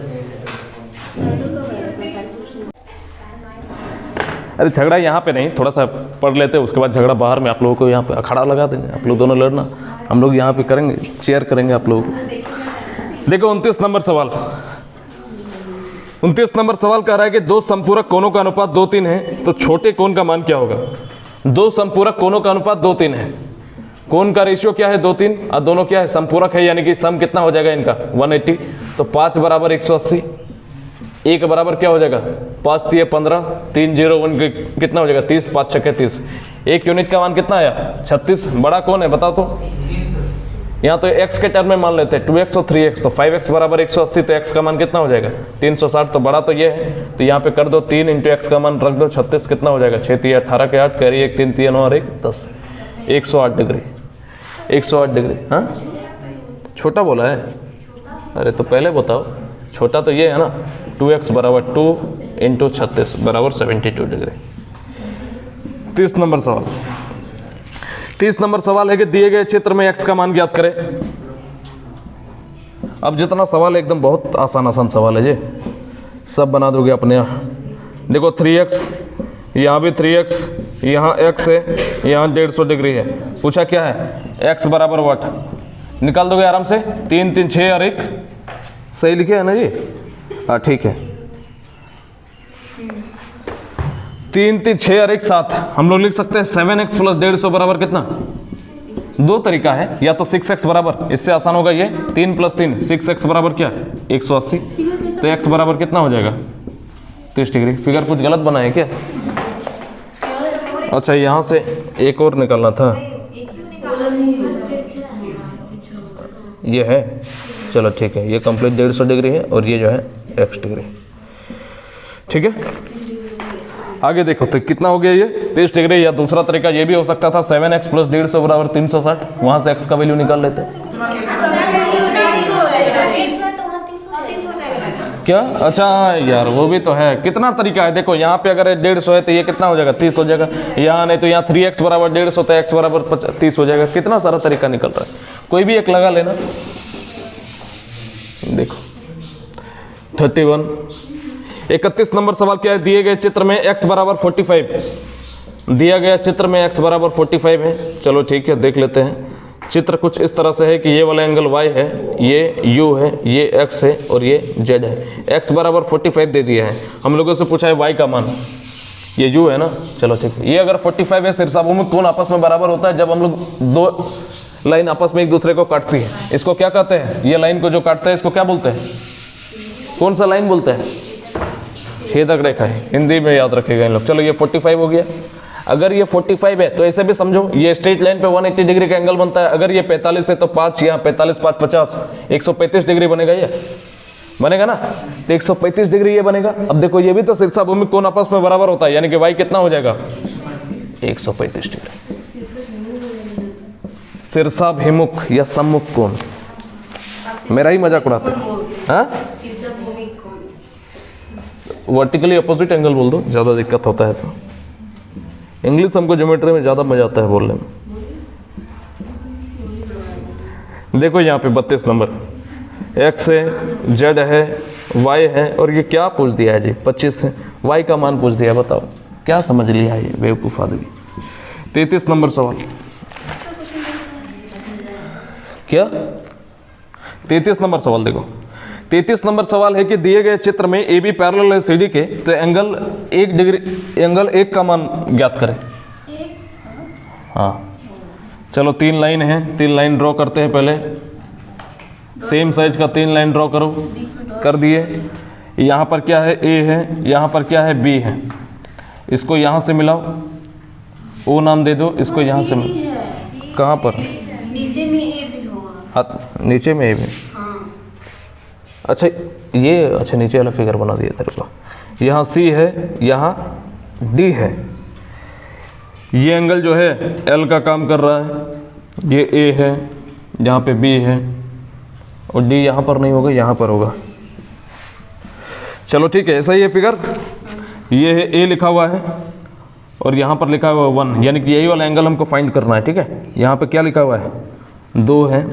A: अरे झगड़ा यहाँ पे नहीं, थोड़ा सा पढ़ लेते हैं, उसके बाद झगड़ा बाहर में आप लोगों को यहाँ पे अखाड़ा लगा देंगे, आप लोग दोनों लड़ना, हम लोग यहाँ पे करेंगे, चेयर करेंगे आप लोगों को। देखो 29 नंबर सवाल, 29 नंबर सवाल कह रहा है कि दो संपूरक कोणों का अनुपात 2:3 है, तो छोटे कोण का मान क्या होगा? दो संपूरक कोणों का अनुपात 2:3 है, कोण का रेशियो क्या है 2:3, और दोनों क्या है संपूरक है, यानी कि सम कितना हो जाएगा इनका 180, तो 5 बराबर 180, एक बराबर क्या हो जाएगा 5 3 15, 3 0 1 कितना हो जाएगा 30, 5 6 30, एक यूनिट का मान कितना आया 36। बड़ा कौन है बताओ तो? यहाँ तो x के टर्म में मान लेते हैं 2x और 3x, तो 5x बराबर 180, तो x का मान कितना हो जाएगा 360, तो बड़ा तो ये है, तो यहाँ पे कर दो 3 इंटू x का मान रख दो 36, कितना हो जाएगा 6 3 18 के 8, कैरी 1 3 3 9 और 1 10, 108 डिग्री, 108 डिग्री। हाँ छोटा बोला है, अरे तो पहले बताओ, छोटा तो ये है ना, 2x बराबर 2 इंटू 36 बराबर 72 डिग्री। 30 नंबर सवाल, 30 नंबर सवाल है कि दिए गए चित्र में x का मान ज्ञात करें। अब जितना सवाल है एकदम बहुत आसान सवाल है, ये सब बना दोगे अपने यहाँ। देखो 3x, यहाँ भी 3x, यहाँ x है, यहाँ 150 डिग्री है, पूछा क्या है x बराबर वाट, निकाल दोगे आराम से, 3 3 6 और 1, सही लिखे है ना जी? हाँ ठीक है, 3 3 6 और 1 7, हम लोग लिख सकते हैं 7x प्लस 150 बराबर कितना? दो तरीका है, या तो 6x बराबर, इससे आसान होगा ये 3 प्लस 3 6x बराबर क्या 180, तो x बराबर कितना हो जाएगा 30 डिग्री। फिगर कुछ गलत बनाए क्या? अच्छा यहाँ से एक और निकालना था, ये है, चलो ठीक है, ये कंप्लीट 150 डिग्री है और ये जो है x डिग्री, ठीक है। आगे देखो तो कितना हो गया ये 30 डिग्री, या दूसरा तरीका ये भी हो सकता था 7x प्लस 150 बराबर 360, वहाँ से x का वैल्यू निकाल लेते। क्या? अच्छा यार वो भी तो है, कितना तरीका है, देखो यहाँ पे अगर 150 है तो ये कितना हो जाएगा 30 हो जाएगा, यहाँ नहीं तो यहाँ 3x बराबर 150 तो x बराबर 30 हो जाएगा, कितना सारा तरीका निकल रहा है, कोई भी एक लगा लेना। देखो 31, 31 नंबर सवाल क्या है? दिए गए चित्र में x बराबर 45, दिया गया चित्र में x बराबर 45 है। चलो ठीक है देख लेते हैं। चित्र कुछ इस तरह से है कि ये वाला एंगल y है, ये u है, ये x है और ये z है। x बराबर 45 दे दिया है, हम लोगों से पूछा है y का मान, ये u है ना, चलो ठीक है। ये अगर 45 है, शीर्षाभूमि कोण आपस में बराबर होता है जब हम लोग दो लाइन आपस में एक दूसरे को काटती है। इसको क्या कहते हैं? ये लाइन को जो काटते हैं इसको क्या बोलते हैं? कौन सा लाइन बोलते हैं? छेदक रेखा है, हिंदी में याद रखेगा इन लोग। चलो ये 45 हो गया। अगर ये 45 है तो ऐसे भी समझो, ये स्ट्रेट लाइन पे 180 डिग्री का एंगल बनता है। अगर ये 45 है तो 5 यहाँ 45 5 50 135 डिग्री बनेगा, ये बनेगा ना, तो 135 डिग्री ये बनेगा। अब देखो ये भी तो शीर्षाभूमि कोण आपस में बराबर होता है, यानी कि y कितना हो जाएगा 135 डिग्री। शीर्षाभिमुख या सम्मुख कोण, मेरा ही मजाक उड़ाते हैं। हाँ वर्टिकली अपोजिट एंगल बोल दो, ज़्यादा दिक्कत होता है तो। इंग्लिश हमको ज्योमेट्री में ज़्यादा मजा आता है बोलने में। देखो यहाँ पे 32 नंबर, x है, z है, y है, और ये क्या पूछ दिया है जी 25 है, y का मान पूछ दिया। बताओ क्या समझ लिया ये बेवकूफ़ आदमी। 33 नंबर सवाल, क्या 33 नंबर सवाल देखो। 33 नंबर सवाल है कि दिए गए चित्र में ए बी पैरेलल है सी डी के, तो एंगल 1 डिग्री, एंगल 1 का मान ज्ञात करें। हाँ चलो 3 लाइन है, 3 लाइन ड्रॉ करते हैं पहले। सेम साइज का 3 लाइन ड्रॉ करो, कर दिए। यहाँ पर क्या है ए है, यहाँ पर क्या है बी है, इसको यहाँ से मिलाओ, ओ नाम दे दो, इसको यहाँ से मिलाओ। कहाँ पर?
C: नीचे में ए भी होगा।
A: हाँ नीचे में ए भी।
C: हाँ
A: अच्छा ये, अच्छा नीचे वाला फिगर बना दिया तेरे को। यहाँ सी है, यहाँ डी है। ये एंगल जो है एल का काम कर रहा है। ये ए है, यहाँ पे बी है, और डी यहाँ पर नहीं होगा, यहाँ पर होगा। चलो ठीक है, ऐसा ही है फिगर। ये है ए लिखा हुआ है, और यहाँ पर लिखा हुआ है 1, यानी कि यही वाला एंगल हमको फाइंड करना है। ठीक है, यहाँ पे क्या लिखा हुआ है 2 है।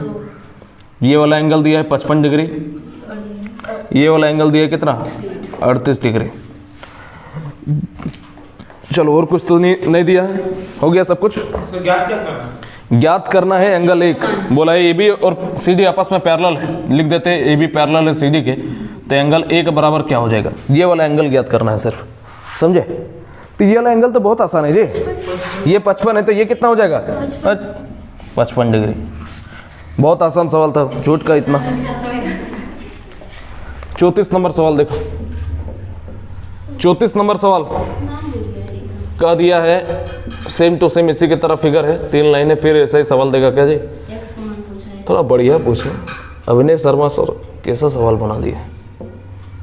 A: ये वाला एंगल दिया है 55 डिग्री, ये वाला एंगल दिया है कितना 38 डिग्री। चलो और कुछ तो नहीं दिया है, हो गया सब कुछ।
B: तो ज्ञात क्या करना है?
A: ज्ञात करना है एंगल 1। बोला है ए बी और सी डी आपस में पैरेलल है, लिख देते हैं ए बी पैरेलल है सी डी के, तो एंगल ए के बराबर क्या हो जाएगा, ये वाला एंगल ज्ञात करना है सिर्फ, समझे। तो ये वाला एंगल तो बहुत आसान है जी, ये 55 है तो ये कितना हो जाएगा 55 डिग्री। बहुत आसान सवाल था, झूठ का इतना। 34 नंबर सवाल देखो। 34 नंबर सवाल कह दिया है, सेम टू सेम इसी की तरह फिगर है, 3 लाइनें, फिर ऐसा ही सवाल देगा क्या जी। थोड़ा बढ़िया पूछो। अभिनय शर्मा सर कैसा सवाल बना दिया।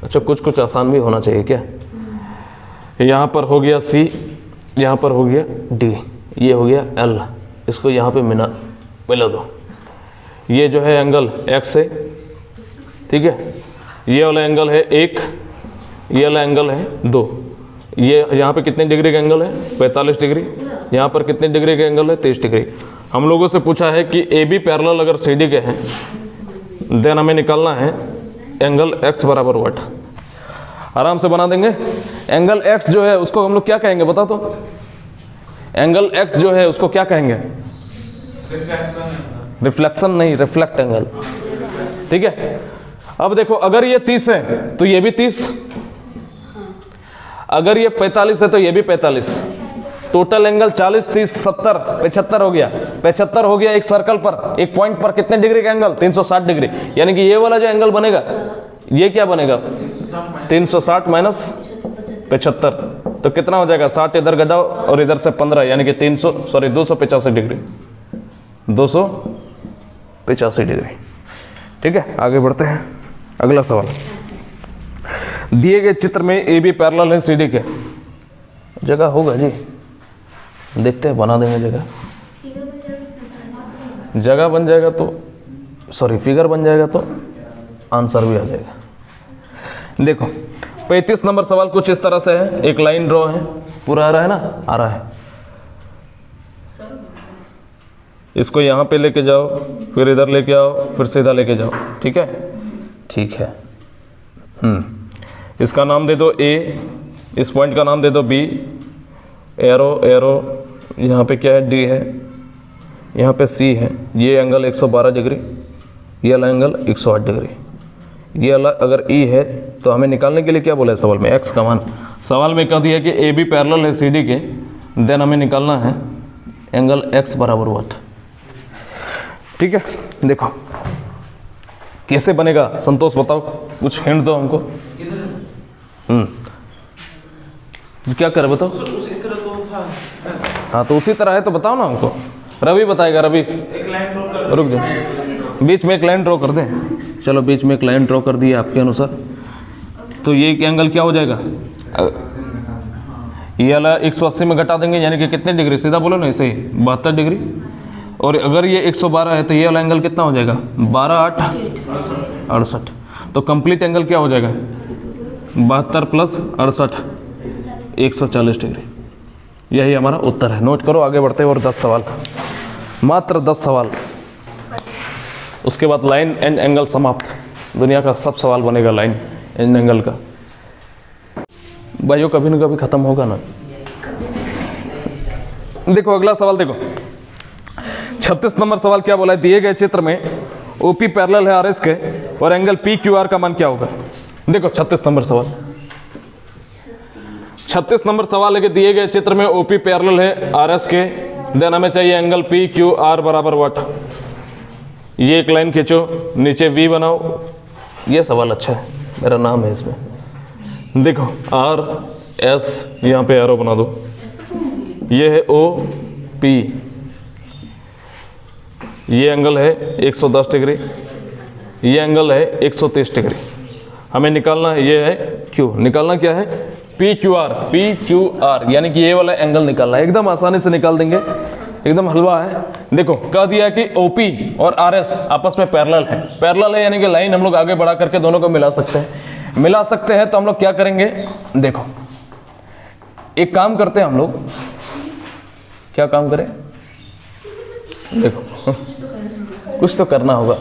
A: अच्छा कुछ आसान भी होना चाहिए क्या। यहाँ पर हो गया सी, यहाँ पर हो गया डी, ये हो गया एल, इसको यहाँ पे मिला दो। ये जो है एंगल एक्स है, ठीक है। ये वाला एंगल है 1, ये वाला एंगल है 2। ये यहाँ पे कितने डिग्री का एंगल है 45 डिग्री, यहाँ पर कितने डिग्री का एंगल है 23 डिग्री। हम लोगों से पूछा है कि ए बी पैरेलल अगर सी डी के हैं, देन हमें निकालना है एंगल एक्स बराबर व्हाट। आराम से बना देंगे। एंगल एक्स जो है उसको हम लोग क्या कहेंगे बता तो। एंगल एक्स जो है उसको क्या कहेंगे, रिफ्लेक्शन नहीं, रिफ्लेक्ट एंगल, ठीक है। अब देखो अगर ये 30 है तो ये भी 30, अगर ये 45 है तो ये भी 45। टोटल एंगल 40, 30, 70, 75 हो गया। 75 हो गया एक सर्कल पर, एक पॉइंट पर कितने डिग्री का एंगल 360 डिग्री। यानी कि ये वाला जो एंगल बनेगा ये क्या बनेगा 360 माइनस 75, तो कितना हो जाएगा 60 इधर गजाओ और इधर से 15, यानी कि 285 डिग्री, 285 डिग्री। ठीक है, आगे बढ़ते हैं। अगला सवाल, दिए गए चित्र में ए बी पैरेलल है सी डी के, जगह होगा जी, देखते हैं बना देंगे जगह। जगह बन जाएगा तो फिगर बन जाएगा तो आंसर भी आ जाएगा। देखो 35 नंबर सवाल कुछ इस तरह से है, एक लाइन ड्रॉ है, पूरा आ रहा है ना, आ रहा है। इसको यहाँ पे लेके जाओ, फिर इधर लेके आओ, फिर सीधा लेके जाओ, ठीक है, ठीक है। इसका नाम दे दो ए, इस पॉइंट का नाम दे दो बी, एरो एरो, यहाँ पे क्या है डी है, यहाँ पे सी है। ये एंगल 112 डिग्री, ये वाला एंगल 108 डिग्री, ये वाला अगर ई है तो हमें निकालने के लिए क्या बोला है सवाल में, एक्स का मान। सवाल में कह दिया कि ए बी पैरेलल है सी डी के, देन हमें निकालना है एंगल एक्स बराबर व्हाट। ठीक है, देखो कैसे बनेगा संतोष बताओ, कुछ हिंट दो हमको। क्या करे बताओ।
B: उसी तरह तो था।
A: हाँ तो उसी तरह है तो बताओ ना हमको। रवि बताएगा, रवि
B: एक लाइन ड्रॉ कर,
A: रुक जाओ, बीच में एक लाइन ड्रॉ कर दें। चलो बीच में एक लाइन ड्रॉ कर दी आपके अनुसार, तो ये एंगल क्या हो जाएगा, ये वाला 180 में घटा देंगे, यानी कि कितने डिग्री, सीधा बोलो ना ऐसे ही 72 डिग्री। और अगर ये 112 है तो ये वाला एंगल कितना हो जाएगा 12 8 68, तो कंप्लीट एंगल क्या हो जाएगा 72 प्लस 68 140 डिग्री। यही हमारा उत्तर है। नोट करो, आगे बढ़ते हैं। और 10 सवाल, मात्र 10 सवाल, उसके बाद लाइन एंड एंगल समाप्त। दुनिया का सब सवाल बनेगा लाइन एंड एंगल का। भाइयों कभी ना कभी खत्म होगा ना। देखो अगला सवाल देखो, 36 नंबर सवाल क्या बोला है, दिए गए चित्र में ओपी पैरेलल है आरएस के और एंगल पी क्यू आर का मान क्या होगा। देखो 36 नंबर सवाल, 36 नंबर सवाल है कि दिए गए चित्र में ओपी पैरेलल है आरएस के, देन हमें चाहिए एंगल पी क्यू आर बराबर व्हाट। ये एक लाइन खींचो, नीचे वी बनाओ। ये सवाल अच्छा है, मेरा नाम है इसमें। देखो आर एस, यहाँ पे एरो बना दो। ये है ओ पी, ये एंगल है 110 डिग्री, ये एंगल है 130 डिग्री। हमें निकालना है, ये है क्यू, निकालना क्या है P Q R. P Q R यानी कि ये वाला एंगल निकालना है, एकदम आसानी से निकाल देंगे, एकदम हलवा है। देखो कह दिया कि ओपी और आरएस आपस में पैरेलल है। पैरेलल है यानी कि लाइन हम लोग आगे बढ़ा करके दोनों को मिला सकते हैं। मिला सकते हैं तो हम लोग क्या करेंगे, देखो एक काम करते हैं हम लोग, क्या काम करें, देखो कुछ तो करना होगा।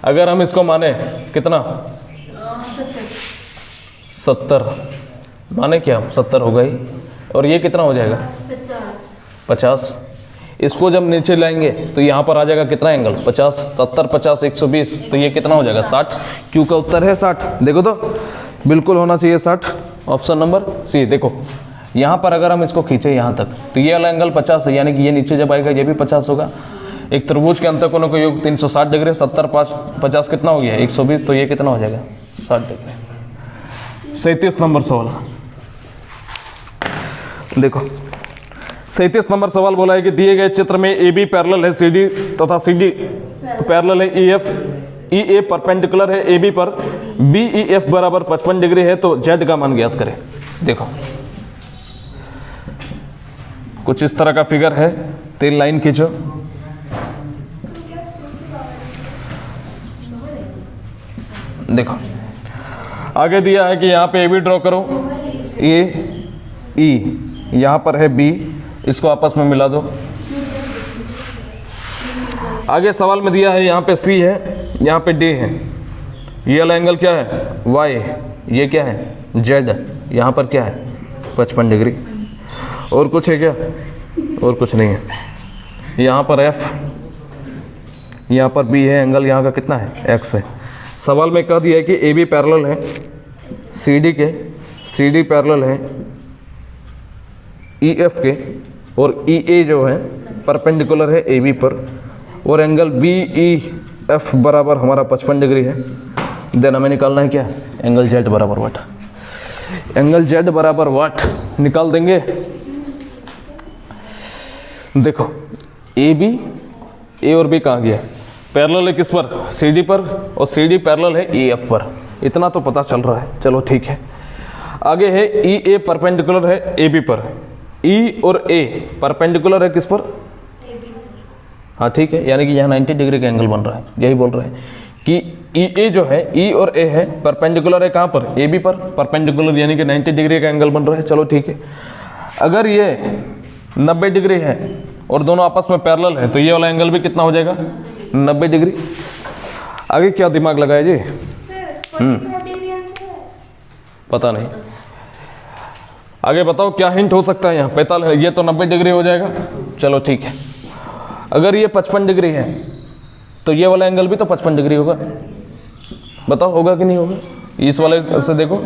A: अगर हम इसको माने कितना 70 माने क्या 70 होगा ही, और ये कितना हो जाएगा 50। इसको जब नीचे लाएंगे तो यहाँ पर आ जाएगा कितना एंगल 50, 70 50 120, तो ये कितना हो जाएगा 60। क्यू का उत्तर है 60। देखो तो बिल्कुल होना चाहिए 60, ऑप्शन नंबर सी। देखो यहाँ पर अगर हम इसको खींचे यहाँ तक तो ये वाला एंगल 50 है, यानी कि ये नीचे जब आएगा ये भी 50 होगा। एक त्रिभुज के अंतःकोणों का योग 360 डिग्री, 70 5 50 कितना हो गया 120, तो ये कितना हो जाएगा 60 डिग्री। 37 नंबर सवाल देखो, 37 नंबर सवाल बोला है कि दिए गए चित्र में ए बी पैरेलल है सी डी तथा सी डी पैरेलल है ई एफ, ई ए परपेंडिकुलर है ए बी पर, बी ई एफ बराबर 55 डिग्री है, तो जेड का मान ज्ञात करें। देखो कुछ इस तरह का फिगर है, 3 लाइन खींचो। देखो आगे दिया है कि यहाँ पे ए बी ड्रॉ करो, ए ई, यहाँ पर है बी, इसको आपस में मिला दो। आगे सवाल में दिया है यहाँ पे सी है, यहाँ पे डी है, ये वाला एंगल क्या है वाई, ये क्या है जेड, यहाँ पर क्या है 55 डिग्री। और कुछ है क्या, और कुछ नहीं है। यहाँ पर एफ, यहाँ पर बी है, एंगल यहाँ का कितना है एक्स है। सवाल में कह दिया है कि ए बी पैरेलल है सी डी के, सी डी पैरेलल है ई एफ के, और ई ए जो है परपेंडिकुलर है ए बी पर, और एंगल बी ई एफ बराबर हमारा 55 डिग्री है। देन हमें निकालना है क्या एंगल जेड बराबर वाट। एंगल जेड बराबर वाट निकाल देंगे। देखो ए बी, ए और बी कहाँ गया, पैरेलल है किस पर सी डी पर, और सी डी पैरेलल है ई एफ पर, इतना तो पता चल रहा है, चलो ठीक है। आगे है ई ए परपेंडिकुलर है ए बी पर, ई और ए परपेंडिकुलर है किस पर, हाँ ठीक है, यानी कि यहाँ 90 डिग्री का एंगल बन रहा है। यही बोल रहे हैं कि ई ए जो है, ई और ए है परपेंडिकुलर है कहाँ पर ए बी पर, परपेंडिकुलर यानी कि 90 डिग्री का एंगल बन रहा है। चलो ठीक है। अगर ये 90 डिग्री है और दोनों आपस में पैरेलल है तो ये वाला एंगल भी कितना हो जाएगा 90 डिग्री। आगे क्या दिमाग लगाए जी, पता नहीं, आगे बताओ क्या हिंट हो सकता है यहाँ। 45, ये तो 90 डिग्री हो जाएगा, चलो ठीक है। अगर ये 55 डिग्री है तो ये वाला एंगल भी तो 55 डिग्री होगा, बताओ होगा कि नहीं होगा। इस वाले से देखो,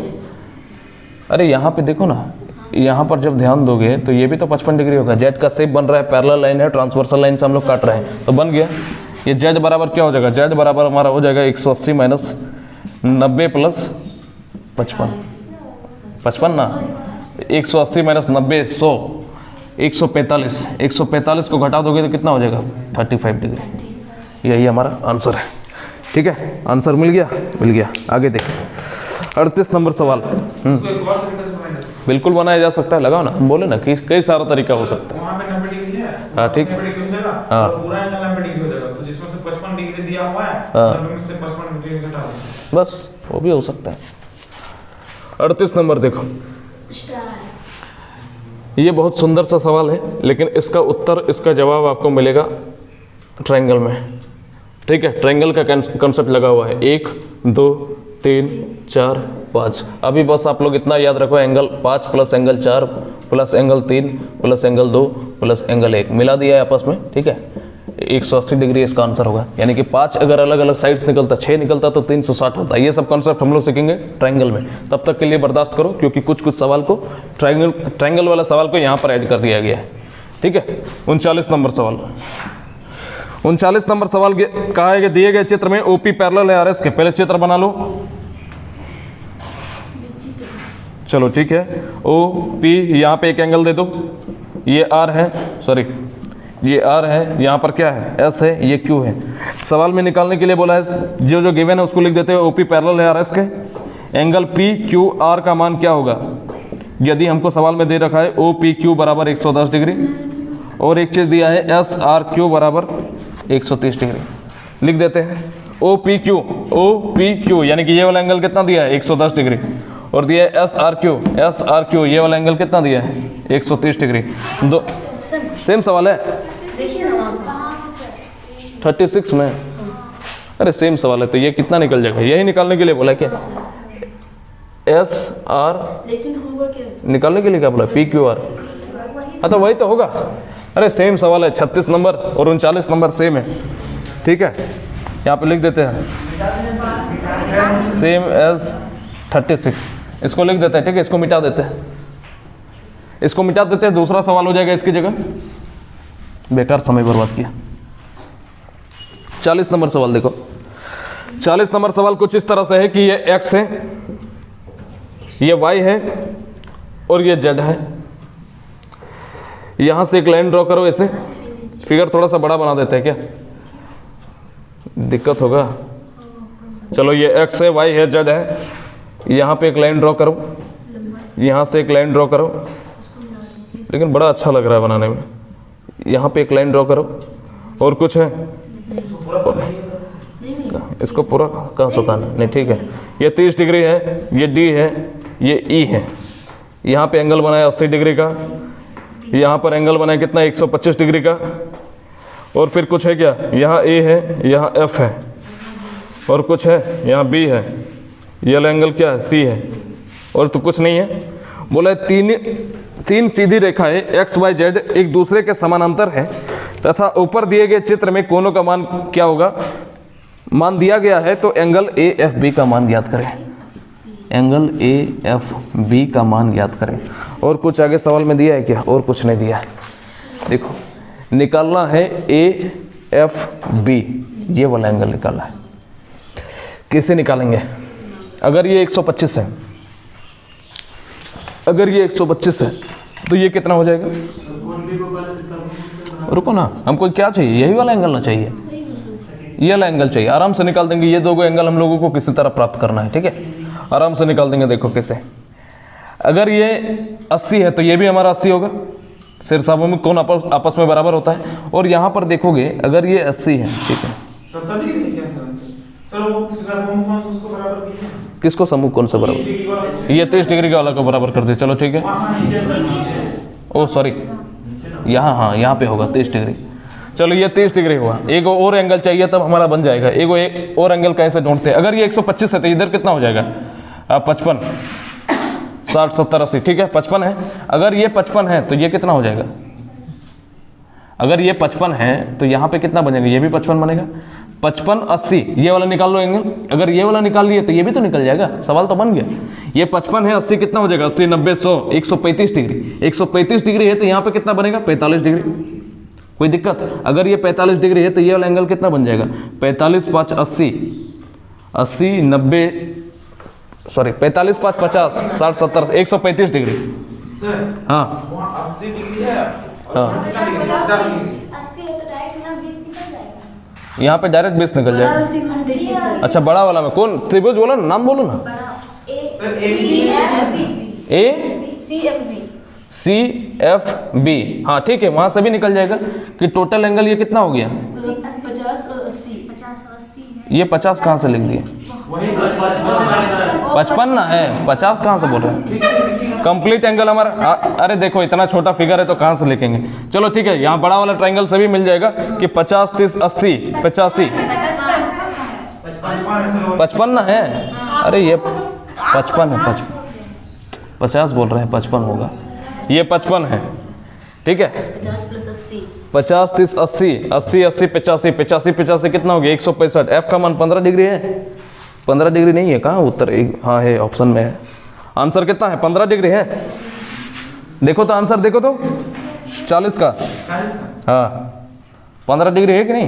A: अरे यहाँ पे देखो ना, यहाँ पर जब ध्यान दोगे तो ये भी तो 55 डिग्री होगा। जेड का शेप बन रहा है, पैरेलल लाइन है, ट्रांसवर्सल लाइन से हम लोग काट रहे हैं, तो बन गया। ये जेड बराबर क्या हो जाएगा, जेड बराबर हमारा हो जाएगा 180 माइनस 90 प्लस 55 ना, 180 माइनस 90 100, 145, 145 को घटा दोगे तो कितना हो जाएगा 35 डिग्री। यही हमारा आंसर है, ठीक है। आंसर मिल गया। आगे देख 38 नंबर सवाल। बिल्कुल बनाया जा सकता है, लगाओ ना, हम बोले ना कि कई सारा तरीका हो सकता है।
B: वहाँ पे 90 डिग्री है,
A: हाँ ठीक,
B: 90 डिग्री हो जाएगा,
A: हाँ।
B: और पूरा एंगल 90 डिग्री हो जाएगा, तो जिसमें से 55 डिग्री दिया हुआ है,
A: हाँ।
B: 90 में से 55 डिग्री घटा दो,
A: बस वो भी हो सकता है। 38 नंबर देखो, ये बहुत सुंदर सा सवाल है, लेकिन इसका उत्तर, इसका जवाब आपको मिलेगा ट्रायंगल में। ठीक है, ट्रायंगल का कंसेप्ट लगा हुआ है, 1 2 3 4 5। अभी बस आप लोग इतना याद रखो, angle 5 plus angle 4 plus angle 3 plus angle 2 plus angle 1 मिला दिया है आपस में, ठीक है, 180 डिग्री इसका आंसर होगा। यानी कि 5 अगर अलग अलग साइड्स निकलता, 6 निकलता तो 360 होता। ये सब कॉन्सेप्ट हम लोग सीखेंगे ट्रायंगल में। तब तक के लिए बर्दाश्त करो, क्योंकि कुछ कुछ सवाल को ट्रायंगल वाला सवाल को यहाँ पर ऐड कर दिया गया है, ठीक है। 39 नंबर सवाल, 39 नंबर सवाल कहा है कि दिए गए चित्र में ओपी पैरेलल है आरएस के। पहले चित्र बना लो, चलो ठीक है। ओ पी, यहाँ पे एक एंगल दे दो, ये आर है, सॉरी ये आर है, यहाँ पर क्या है एस है, ये क्यू है। सवाल में निकालने के लिए बोला है, जो गिवन है उसको लिख देते हैं। ओपी पैरेलल है आरएस के, एंगल पी क्यू आर का मान क्या होगा। यदि हमको सवाल में दे रखा है ओ पी क्यू बराबर 110 डिग्री और एक चीज़ दिया है एस आर क्यू बराबर 130 डिग्री, लिख देते हैं ओ पी क्यू यानी कि ये वाला एंगल कितना दिया है 110 डिग्री, और दिया है एस आर क्यू ये वाला एंगल कितना दिया है 130 डिग्री। दो सेम सवाल है,
C: देखिए ना वहाँ
A: 36 में, अरे सेम सवाल है, तो ये कितना निकल जाएगा, यही निकालने के लिए बोला क्या, एस आर,
C: लेकिन होगा क्या
A: निकालने के लिए क्या बोला, पी क्यू आर, हाँ तो वही तो होगा। अरे सेम सवाल है, 36 नंबर और 39 नंबर सेम है, ठीक है। यहाँ पे लिख देते हैं सेम एज 36, इसको लिख देते हैं, ठीक है। इसको मिटा देते हैं, इसको मिटा देते हैं, दूसरा सवाल हो जाएगा इसकी जगह, बेकार समय बर्बाद किया। 40 नंबर सवाल देखो, 40 नंबर सवाल कुछ इस तरह से है कि ये x है, ये y है और ये z है। यहां से एक लाइन ड्रॉ करो ऐसे, फिगर थोड़ा सा बड़ा बना देते हैं क्या, दिक्कत होगा। चलो ये x है, y है, z है, यहाँ पे एक लाइन ड्रॉ करो, यहाँ से एक लाइन ड्रॉ करो, लेकिन बड़ा अच्छा लग रहा है बनाने में। यहाँ पे एक लाइन ड्रॉ करो और कुछ है, इसको पूरा कहाँ सुखाना नहीं, ठीक है। ये 30 डिग्री है, ये D है, ये E है। यहाँ पे एंगल बनाया 80 डिग्री का, यहाँ पर एंगल बनाया कितना 125 डिग्री का, और फिर कुछ है क्या, यहाँ A है, यहाँ F है, और कुछ है यहाँ B है, ये वाला एंगल क्या है C है, और तो कुछ नहीं है। बोला है तीन सीधी रेखाएं एक्स वाई जेड एक दूसरे के समानांतर हैं तथा ऊपर दिए गए चित्र में कोनों का मान क्या होगा। मान दिया गया है तो एंगल ए एफ बी का मान ज्ञात करें, एंगल ए एफ बी का मान ज्ञात करें। और कुछ आगे सवाल में दिया है क्या, और कुछ नहीं दिया है। देखो निकालना है ए एफ बी, ये वाला एंगल निकालना है। कैसे निकालेंगे, अगर ये 125 है, अगर ये 125 है तो ये कितना हो जाएगा, रुको ना, हमको क्या चाहिए, यही वाला एंगल ना चाहिए, ये वाला एंगल चाहिए। आराम से निकाल देंगे, ये दो एंगल हम लोगों को किसी तरह प्राप्त करना है, ठीक है। आराम से निकाल देंगे, देखो कैसे। अगर ये 80 है तो ये भी हमारा 80 होगा, सिरसाबों में कौन आपस में बराबर होता है। और यहाँ पर देखोगे अगर ये 80 है, ठीक है, किसको समूह कौन सा बराबर, ये 30 डिग्री का वाला को बराबर कर दे, चलो ठीक है। ओ सॉरी, यहाँ हाँ यहाँ पे होगा 30 डिग्री, चलो ये 30 डिग्री हुआ। एक और एंगल चाहिए तब हमारा बन जाएगा। एक और एंगल कैसे ढूंढते हैं, अगर ये 125 है तो इधर कितना हो जाएगा, 55, 60, 70, 80, ठीक है 55 है। अगर ये 55 है तो ये कितना हो जाएगा, अगर ये 55 है तो यहाँ पे कितना बनेगा, ये भी 55 बनेगा। 55, 80, ये वाला निकाल लो एंगल। अगर ये वाला निकाल लिए तो ये भी तो निकल जाएगा, सवाल तो बन गया। ये 55 है, 80 कितना हो जाएगा, 80, 90, 100, 135 डिग्री। 135 डिग्री है तो यहाँ पे कितना बनेगा, 45 डिग्री। कोई दिक्कत, अगर ये 45 डिग्री है तो ये वाला एंगल कितना बन जाएगा, 45, 5, 80, 80, 90, सॉरी 45, 5, 50, 60, 70, 135 डिग्री। हाँ हाँ, यहाँ पे डायरेक्ट 20 निकल जाएगा। अच्छा बड़ा वाला में कौन त्रिभुज बोलो ना, नाम बोलो ना, सी एफ बी, हाँ ठीक है, वहां से भी निकल जाएगा कि टोटल एंगल ये कितना हो गया,
C: 50 और 80।
A: ये 50 कहाँ से लिख दिए, 55 ना है, 50 कहाँ से बोल रहे हैं, कंप्लीट एंगल हमारा। अरे देखो इतना छोटा फिगर है तो कहाँ से लिखेंगे। चलो ठीक है, यहाँ बड़ा वाला ट्रायंगल से भी मिल जाएगा कि 50, 30, 80, 85, 55 है। अरे ये 55 है, 50 बोल रहे हैं, 55 होगा, ये 55 है, ठीक है।
C: 50 + 80
A: 50 30 80 80 80 85 85 85 कितना हो गया 165। एफ का मान 15 डिग्री है। 15 डिग्री नहीं है, कहाँ उत्तर? हाँ है, ऑप्शन में है। आंसर कितना है? 15 डिग्री है। देखो तो आंसर देखो तो 40 का। हाँ 15 डिग्री है कि नहीं?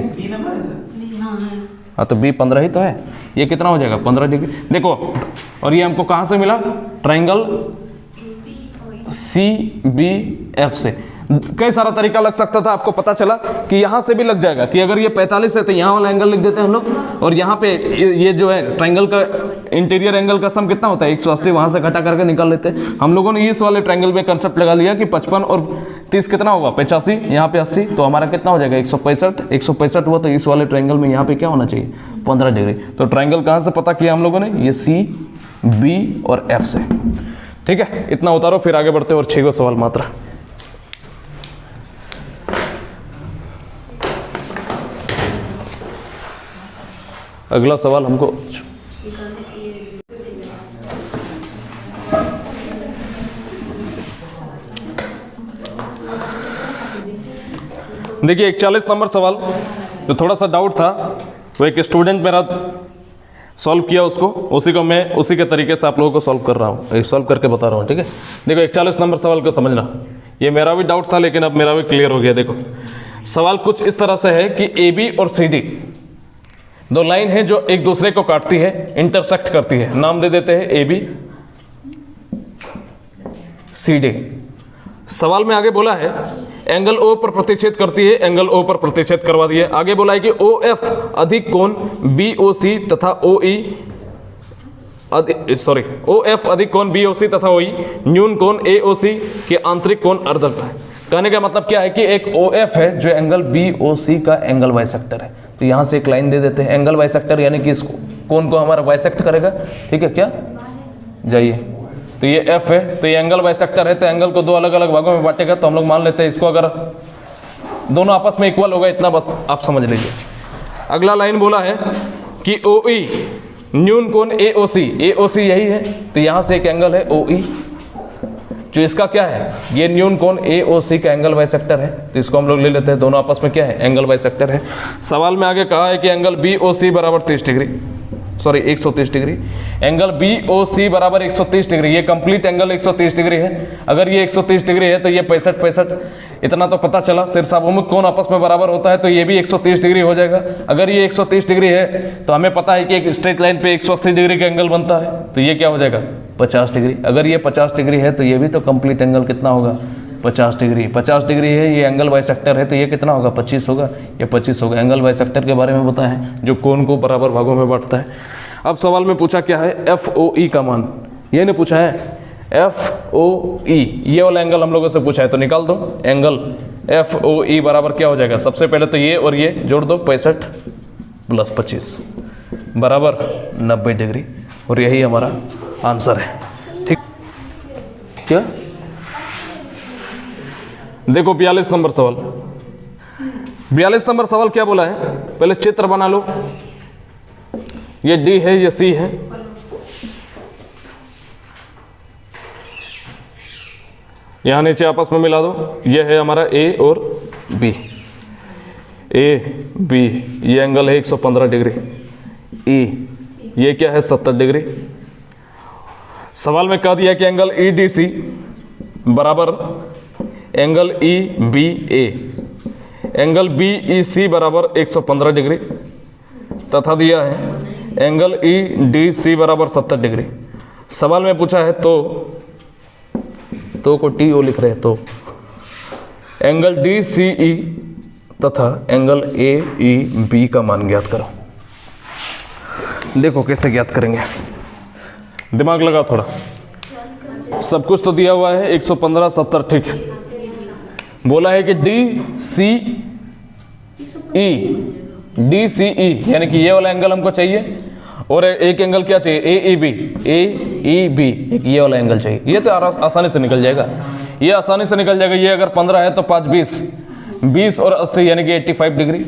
C: हाँ है।
A: हाँ तो बी 15 ही तो है। ये कितना हो जाएगा? 15 डिग्री। देखो, और ये हमको कहाँ से मिला? ट्रायंगल CBF से। कई सारा तरीका लग सकता था, आपको पता चला कि यहाँ से भी लग जाएगा कि अगर ये 45 है तो यहाँ वाला एंगल लिख देते हैं हम लोग, और यहाँ पे ये जो है ट्रायंगल का इंटीरियर एंगल का सम कितना होता है 180, वहाँ से घटा करके निकाल लेते हैं। हम लोगों ने इस वाले ट्रायंगल में कंसेप्ट लगा लिया कि 55 और 30 कितना होगा 85, यहाँ पे 80, तो हमारा कितना हो जाएगा 165। 165 हुआ तो इस वाले ट्रायंगल में यहाँ पे क्या होना चाहिए 15 डिग्री। तो ट्रायंगल कहाँ से पता किया हम लोगों ने? ये CB और F से, ठीक है। इतना उतारो, फिर आगे बढ़ते और 6 सवाल मात्र। अगला सवाल हमको देखिए 41 नंबर सवाल जो थोड़ा सा डाउट था, वो एक स्टूडेंट मेरा सॉल्व किया, उसको उसी को मैं उसी के तरीके से आप लोगों को सॉल्व कर रहा हूँ, सॉल्व करके बता रहा हूँ, ठीक है। देखो 41 नंबर सवाल को समझना, ये मेरा भी डाउट था लेकिन अब मेरा भी क्लियर हो गया। देखो सवाल कुछ इस तरह से है कि AB और CD दो लाइन है जो एक दूसरे को काटती है, इंटरसेक्ट करती है। नाम दे देते हैं AB CD। सवाल में आगे बोला है एंगल O पर प्रतिच्छेद करती है, एंगल O पर प्रतिच्छेद करवा दिया। आगे बोला है कि OF अधिक कोण BOC तथा OE OF अधिक कोण BOC तथा OE न्यून कोण AOC के आंतरिक कोण अर्धक है। कहने का मतलब क्या है कि एक OF है जो एंगल BOC का एंगल बाइसेक्टर है। तो यहाँ से एक लाइन दे देते हैं, एंगल बाइसेक्टर यानी कि इस कोण को हमारा बाइसेक्ट करेगा, ठीक है क्या? जाइए, तो ये F है, तो ये एंगल बाइसेक्टर है, तो एंगल को दो अलग अलग भागों में बांटेगा। तो हम लोग मान लेते हैं इसको अगर दोनों आपस में इक्वल होगा, इतना बस आप समझ लीजिए। अगला लाइन बोला है कि OE न्यून कोण AOC यही है, तो यहाँ से एक एंगल है OE जो इसका क्या है, ये न्यून कोण AOC का एंगल बाइसेक्टर है, तो इसको हम लोग ले लेते हैं। दोनों आपस में क्या है? एंगल बाइसेक्टर है। सवाल में आगे कहा है कि एंगल BOC बराबर 30 degree, sorry 130 degree. Angle BOC बराबर 130 डिग्री, ये कंप्लीट एंगल 130 डिग्री है। अगर ये 130 डिग्री है तो ये 65 इतना तो पता चला। सिर सार्वभौमिक कोण आपस में बराबर होता है तो ये भी 130 डिग्री हो जाएगा। अगर ये 130 डिग्री है तो हमें पता है कि एक स्ट्रेट लाइन पे 180 डिग्री का एंगल बनता है, तो ये क्या हो जाएगा 50 डिग्री। अगर ये 50 डिग्री है तो ये भी तो कंप्लीट एंगल कितना होगा 50 डिग्री। 50 डिग्री है, ये एंगल बाइसेक्टर है, तो ये कितना होगा 25 होगा, ये 25 होगा। एंगल बाइसेक्टर के बारे में बताया है जो कोण को बराबर भागों में बांटता है। अब सवाल में पूछा क्या है FOE का मान, ये नहीं पूछा है FOE, ये वाला एंगल हम लोगों से पूछा है, तो निकाल दो। एंगल FOE बराबर क्या हो जाएगा? सबसे पहले तो ये और ये जोड़ दो, 65 + 25 बराबर 90 डिग्री, और यही हमारा आंसर है, ठीक। क्या देखो 42 नंबर सवाल। 42 नंबर सवाल क्या बोला है? पहले चित्र बना लो। ये D है, ये C है, यहां नीचे आपस में मिला दो। ये है हमारा A और B, AB, ये एंगल है 115 डिग्री। E ये क्या है 70 डिग्री। सवाल में कह दिया कि एंगल EDC बराबर एंगल EBA, एंगल BEC बराबर 115 डिग्री तथा दिया है एंगल EDC बराबर 70 डिग्री। सवाल में पूछा है तो को TO लिख रहे हैं, तो एंगल DCE तथा एंगल AEB का मान ज्ञात करो। देखो कैसे ज्ञात करेंगे, दिमाग लगा थोड़ा। सब कुछ तो दिया हुआ है 115 70, ठीक है। बोला है कि DCE यानी कि ये वाला एंगल हमको चाहिए, और एक एंगल क्या चाहिए AEB, एक ये वाला एंगल चाहिए। ये तो आसानी से निकल जाएगा, ये आसानी से निकल जाएगा। ये अगर 15 है तो 5 20 और 80 यानी कि 85 डिग्री।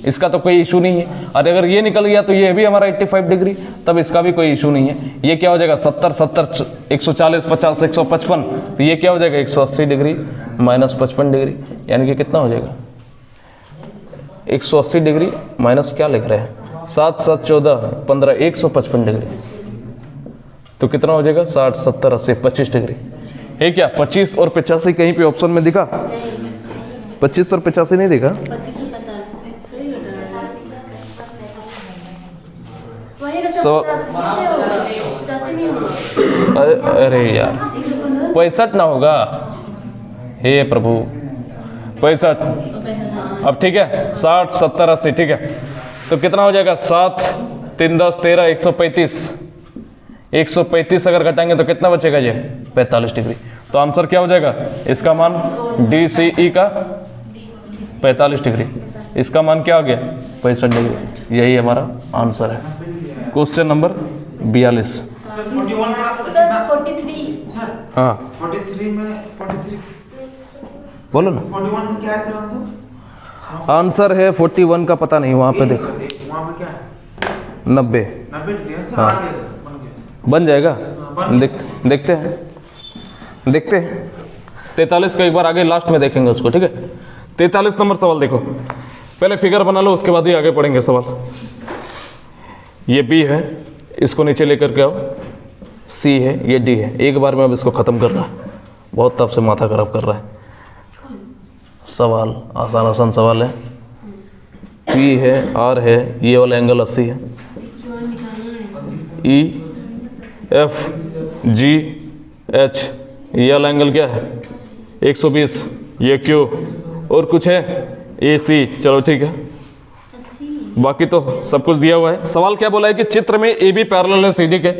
A: इसका तो कोई इशू नहीं है। और अगर ये निकल गया तो ये भी हमारा 85 डिग्री, तब इसका भी कोई इशू नहीं है। ये क्या हो जाएगा 70 70 140 50 155, तो ये क्या हो जाएगा 180 डिग्री माइनस 55 डिग्री, यानी कि कितना हो जाएगा 180 डिग्री माइनस क्या लिख रहे हैं 7 7 14 15 155 डिग्री, तो कितना हो जाएगा 60 70 80 25 डिग्री। ये क्या 25 और 85 कहीं पे ऑप्शन में दिखा? 25 और 85 नहीं दिखा?
C: 25 और 45 सही होगा। वही का
A: सो-
C: 85 होगा, 85 नहीं होगा।
A: अरे यार 65 ना होगा, हे प्रभु 65। अब ठीक है 60 70 80 ठीक है, तो कितना हो जाएगा 7 3 10 13 135, 135 अगर घटाएंगे तो कितना बचेगा ये 45 डिग्री। तो आंसर क्या हो जाएगा इसका मान DCE का 45 डिग्री, इसका मान क्या हो गया 65 डिग्री। यही हमारा आंसर है। Question number 42।
B: सर 41 का
C: सर 43
B: सर
A: हाँ
B: 43 में 43
A: बोलो ना
B: 41 का क्या है सर आंसर?
A: आंसर है 41 का पता नहीं, वहाँ पे देखो
B: वहाँ पे क्या है
A: 90
B: 90 डिग्री सर।
A: हाँ।
B: आ गया सर बन गया।
A: बन जाएगा।
B: बन
A: देखते हैं 43 का एक बार आगे लास्ट में देखेंगे उसको, ठीक है। 43 नंबर सवाल देखो, पहले फिगर बना लो उसके बाद ही आगे पढ़ेंगे सवाल। ये B है, इसको नीचे लेकर के आओ, C है, ये D है। एक बार में अब इसको ख़त्म कर रहा है, बहुत तब से माथा खराब कर रहा है। सवाल आसान आसान सवाल है। P है, R है, ये वाला एंगल 80 है, E F G H ये वाला एंगल क्या है 120, ये Q और कुछ है AC। चलो ठीक है, बाकी तो सब कुछ दिया हुआ है। सवाल क्या बोला है कि चित्र में AB पैरेलल है CD के,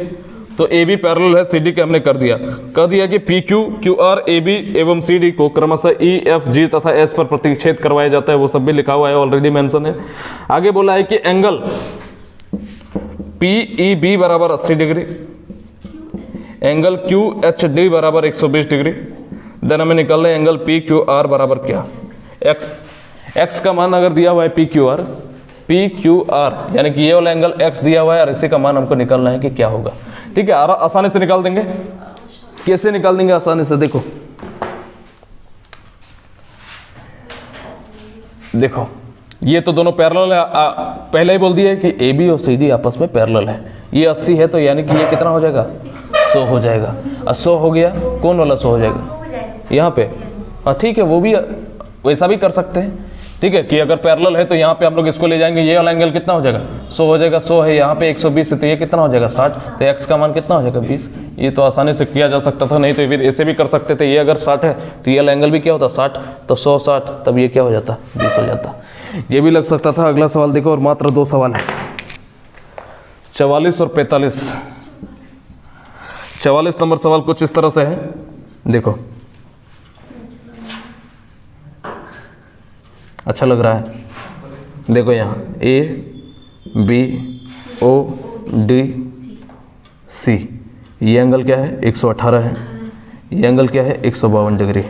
A: तो AB पैरेलल है CD के, हमने कर दिया कि PQ QR AB एवं CD को क्रमशः E F G तथा H पर प्रतिच्छेद करवाया जाता है, वो सब भी लिखा हुआ है, ऑलरेडी मेंशन है। आगे बोला है कि एंगल PEB बराबर 80 डिग्री, एंगल QHD बराबर 120 डिग्री। देन हमें निकालना है एंगल PQR बराबर क्या, x का मान अगर दिया हुआ है PQR यानी कि ये वाला एंगल x दिया हुआ है, और इसी का मान हमको निकालना है कि क्या होगा। ठीक है, आसानी से निकाल देंगे। कैसे निकाल देंगे आसानी से, देखो ये तो दोनों पैरेलल है। पहले ही बोल दिया है कि AB और CD आपस में पैरेलल है। ये 80 है तो यानी कि ये कितना हो जाएगा 100 हो जाएगा। 100 हो गया, कौन वाला 100 हो जाएगा यहाँ पे? हाँ ठीक है, वो भी वैसा भी कर सकते हैं। ठीक है कि अगर पैरेलल है तो यहाँ पे हम लोग इसको ले जाएंगे, ये वाला एंगल कितना हो जाएगा 100 हो जाएगा। 100 है यहाँ पे 120 है तो ये कितना हो जाएगा 60, तो x का मान कितना हो जाएगा 20। ये तो आसानी से किया जा सकता था, नहीं तो फिर ऐसे भी कर सकते थे। ये अगर 60 है तो ये वाला एंगल भी क्या होता 60, तो 100 60, तब ये क्या हो जाता 20 हो जाता। ये भी लग सकता था। अगला सवाल देखो, और मात्र 2 सवाल है, 44 और 45। 44 नंबर सवाल कुछ इस तरह से है, देखो अच्छा लग रहा है। देखो यहाँ A B O D C, ये एंगल क्या है 118 है, ये एंगल क्या है 152 डिग्री।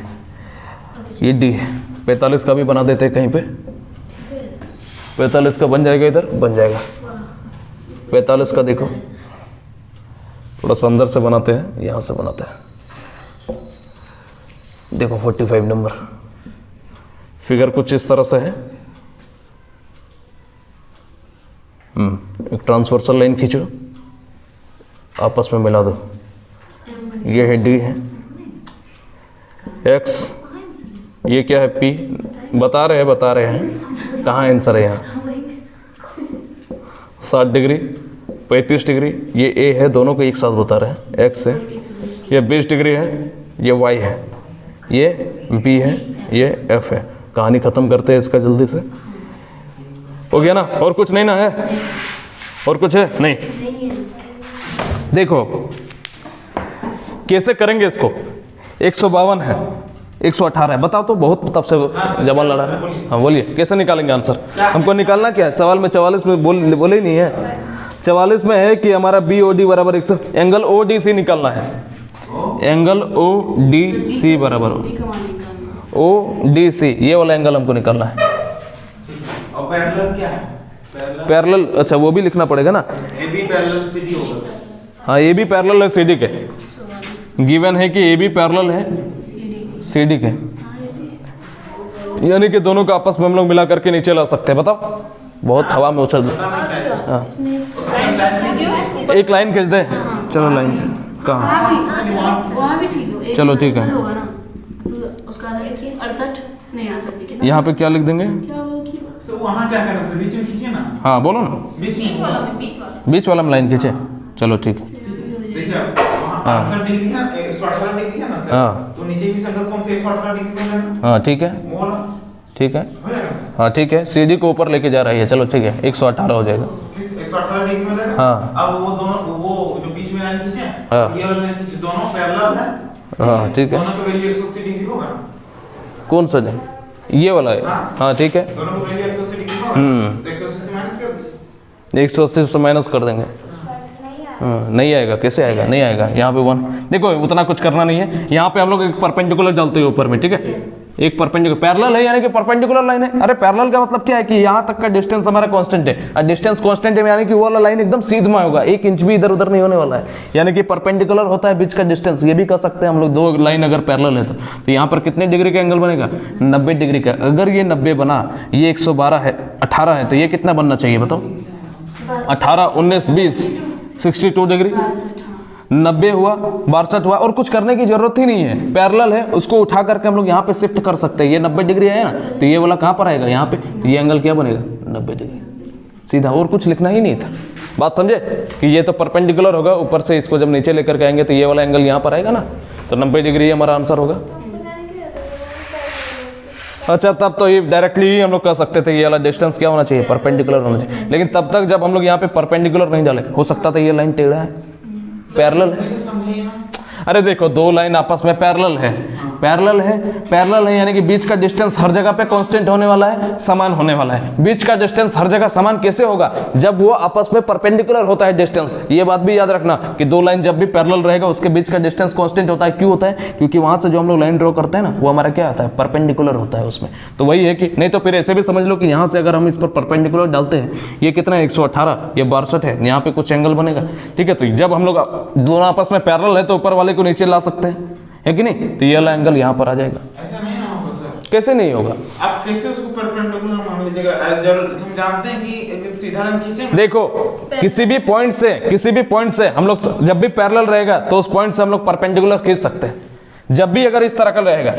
A: ये D है, 45 का भी बना देते हैं कहीं पे, 45 का बन जाएगा, इधर बन जाएगा 45 का। देखो थोड़ा सा अंदर से बनाते हैं, यहाँ से बनाते हैं। देखो 45 नंबर फिगर कुछ इस तरह से है। एक ट्रांसवर्सल लाइन खींचो, आपस में मिला दो। ये है D है, X ये क्या है P, बता रहे हैं कहाँ आंसर है यहाँ 60 डिग्री 35 डिग्री। ये A है, दोनों को एक साथ बता रहे हैं, X है, ये 20 डिग्री है, ये Y है, ये B है, ये F है। कहानी ख़त्म करते हैं इसका जल्दी से, हो गया ना? और कुछ नहीं ना है, और कुछ है नहीं। देखो कैसे करेंगे इसको, 152 है 118 है, बताओ तो, बहुत तब से जवान लड़ा रहा है। हाँ बोलिए, कैसे निकालेंगे आंसर? हमको निकालना क्या है, सवाल में 44 में बोले ही नहीं है। 44 में है कि हमारा BOD बराबर 100, एंगल ODC निकालना है। एंगल ODC बराबर ODC, ये वाला एंगल हमको निकालना है।
B: पैरेलल क्या है?
A: पैरेलल, अच्छा वो भी लिखना पड़ेगा ना।
B: A B parallel C D होगा सर।
A: हाँ ए बी पैरेलल है सी डी के, गिवन है कि ए बी पैरेलल है सी डी के, यानी कि दोनों को आपस में हम लोग मिला करके नीचे ला सकते हैं। बताओ, बहुत हवा में उछल हाँ एक लाइन खींच दे। चलो लाइन कहाँ,
C: वहाँ भी ठीक हो,
A: चलो ठीक है।
C: होगा ना तो उसका आधा लिखिए 68 नहीं आ सकती कितना
A: यहाँ पे क्या लिख देंगे?
C: क्या होगा कि
B: सर वहाँ क्या करना सर, बीच में खींचिए ना।
A: हाँ बोलो ना,
B: बीच में
A: बीच वाला में लाइन खींचे। चलो ठीक है।
B: देखिए वहाँ 68 डिग्री है, 118 डिग्री है ना सर।
A: हाँ।
B: तो नीचे भी संगत कौन से 118 डिग्री का है?
A: हाँ ठीक है,
B: वो वाला
A: ठीक है।
B: हो जाएगा।
A: हाँ ठीक है, सी डी को ऊपर लेके जा रही है। चलो ठीक है, 118 हो जाएगा।
B: 118 डिग्री हो जाएगा।
A: हाँ।
B: अब वो दोनों, वो जो बीच में लाइन खींचे,
A: हाँ।
B: ये वाला लाइन खींचे, दोनों पैरेलल है।
A: हाँ ठीक है।
B: दोनों का वैल्यू 180 डिग्री होगा।
A: कौन सा है? ये वाला है। हाँ ठीक है।
B: दोनों का वैल्यू 180 डिग्री होगा। तो 180 से माइनस कर दीजिए।
A: 180 से माइनस कर देंगे। हाँ नहीं आएगा, कैसे आएगा? नहीं आएगा। यहाँ पे 1 देखो, उतना कुछ करना नहीं है। यहाँ पे हम लोग एक परपेंडिकुलर डालते हैं ऊपर में, ठीक है। एक परपेंडिकुलर, पैरेलल है यानी कि परपेंडिकुलर लाइन है। अरे पैरेलल का मतलब क्या है कि यहाँ तक का डिस्टेंस हमारा कांस्टेंट है, और डिस्टेंस कांस्टेंट है यानी कि वो वाला लाइन एकदम सीधा होगा, 1 इंच भी इधर उधर नहीं होने वाला है। यानी कि परपेंडिकुलर होता है बीच का डिस्टेंस, ये भी कर सकते हैं हम लोग। दो लाइन अगर पैरेलल है तो यहाँ पर कितने डिग्री का एंगल बनेगा? 90 डिग्री का। अगर ये 90 बना, ये 112 है, 18 है, तो ये कितना बनना चाहिए बताओ? 18 19 20 62 डिग्री। 90 हुआ, 62 हुआ, और कुछ करने की जरूरत ही नहीं है। पैरेलल है, उसको उठा करके हम लोग यहाँ पे शिफ्ट कर सकते हैं। ये 90 डिग्री है ना, तो ये वाला कहाँ पर आएगा? यहाँ पे। तो ये एंगल क्या बनेगा? 90 डिग्री सीधा, और कुछ लिखना ही नहीं था। बात समझे कि ये तो परपेंडिकुलर होगा, ऊपर से इसको जब नीचे लेकर के आएंगे तो ये वाला एंगल यहाँ पर आएगा ना, तो 90 डिग्री हमारा आंसर होगा। अच्छा, तब तो ये डायरेक्टली ही हम लोग कह सकते थे ये वाला डिस्टेंस क्या होना चाहिए? परपेंडिकुलर होना चाहिए। लेकिन तब तक जब हम लोग यहाँ पे परपेंडिकुलर नहीं डाले, हो सकता था ये लाइन टेढ़ा है, पैरेलल है।
B: समझिए ना।
A: अरे देखो, दो लाइन आपस में पैरेलल है, पैरेलल है, पैरेलल है, यानी कि बीच का डिस्टेंस हर जगह पे कांस्टेंट होने वाला है, समान होने वाला है। बीच का डिस्टेंस हर जगह समान कैसे होगा? जब वो आपस में परपेंडिकुलर होता है डिस्टेंस। ये बात भी याद रखना कि दो लाइन जब भी पैरेलल रहेगा उसके बीच का डिस्टेंस कांस्टेंट होता है। क्यों होता है? क्योंकि वहां से जो हम लोग लाइन ड्रॉ करते हैं ना, वो हमारा क्या होता है? परपेंडिकुलर होता है उसमें। तो वही है कि नहीं तो फिर ऐसे भी समझ लो कि यहाँ से अगर हम इस पर परपेंडिकुलर डालते हैं, ये कितना है? 118, ये 62 है, यहाँ पे कुछ एंगल बनेगा, ठीक है। तो जब हम लोग दोनों आपस में पैरेलल है तो ऊपर वाले को नीचे ला सकते हैं, है कि नहीं? तो ये वाला एंगल यहाँ पर आ जाएगा।
B: ऐसा नहीं ना होगा सर।
A: कैसे नहीं होगा?
B: आप कैसे उसको परपेंडिकुलर मान लीजिएगा? जब हम जानते हैं कि सीधा लाइन खींचेंगे।
A: देखो, किसी भी पॉइंट से हम लोग जब भी पैरेलल रहेगा तो उस पॉइंट से हम लोग परपेंडिकुलर खींच सकते हैं। जब भी अगर इस तरह का रहेगा,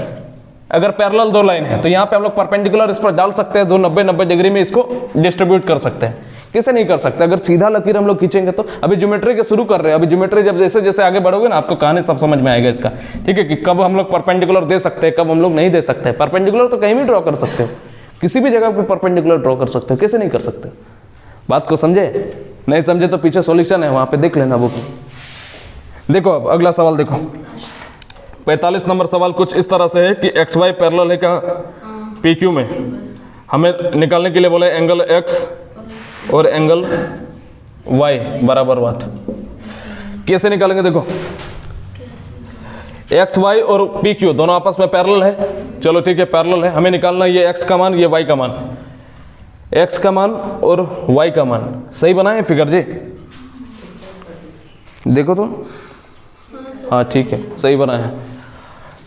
A: अगर पैरेलल दो लाइन है तो यहाँ पे हम लोग परपेंडिकुलर इस पर डाल सकते हैं, दो 90 डिग्री में इसको डिस्ट्रीब्यूट कर सकते हैं। कैसे नहीं कर सकते? अगर सीधा लकीर हम लोग खींचेंगे तो। अभी ज्योमेट्री के शुरू कर रहे हैं, अभी ज्योमेट्री जब जैसे जैसे आगे बढ़ोगे ना, आपको कहानी सब समझ में आएगा इसका, ठीक है, कि कब हम लोग परपेंडिकुलर दे सकते हैं, कब हम लोग नहीं दे सकते। परपेंडिकुलर तो कहीं भी ड्रॉ कर सकते हो, किसी भी जगह पे परपेंडिकुलर ड्रॉ कर सकते हो। कैसे नहीं कर सकते? बात को समझे? नहीं समझे तो पीछे सॉल्यूशन है, वहां पे देख लेना बुक। देखो अब अगला सवाल देखो, 45 नंबर सवाल कुछ इस तरह से है कि एक्स वाई पैरेलल है कहाँ? पी क्यू में। हमें निकालने के लिए बोले एंगल एक्स और एंगल वाई बराबर वाट। कैसे निकालेंगे? देखो, एक्स वाई और पी क्यू दोनों आपस में पैरेलल है। चलो ठीक है, पैरेलल है। हमें निकालना ये एक्स का मान, ये वाई का मान। एक्स का मान और वाई का मान सही बनाए फिगर जी? देखो तो, हाँ ठीक है, सही बना है।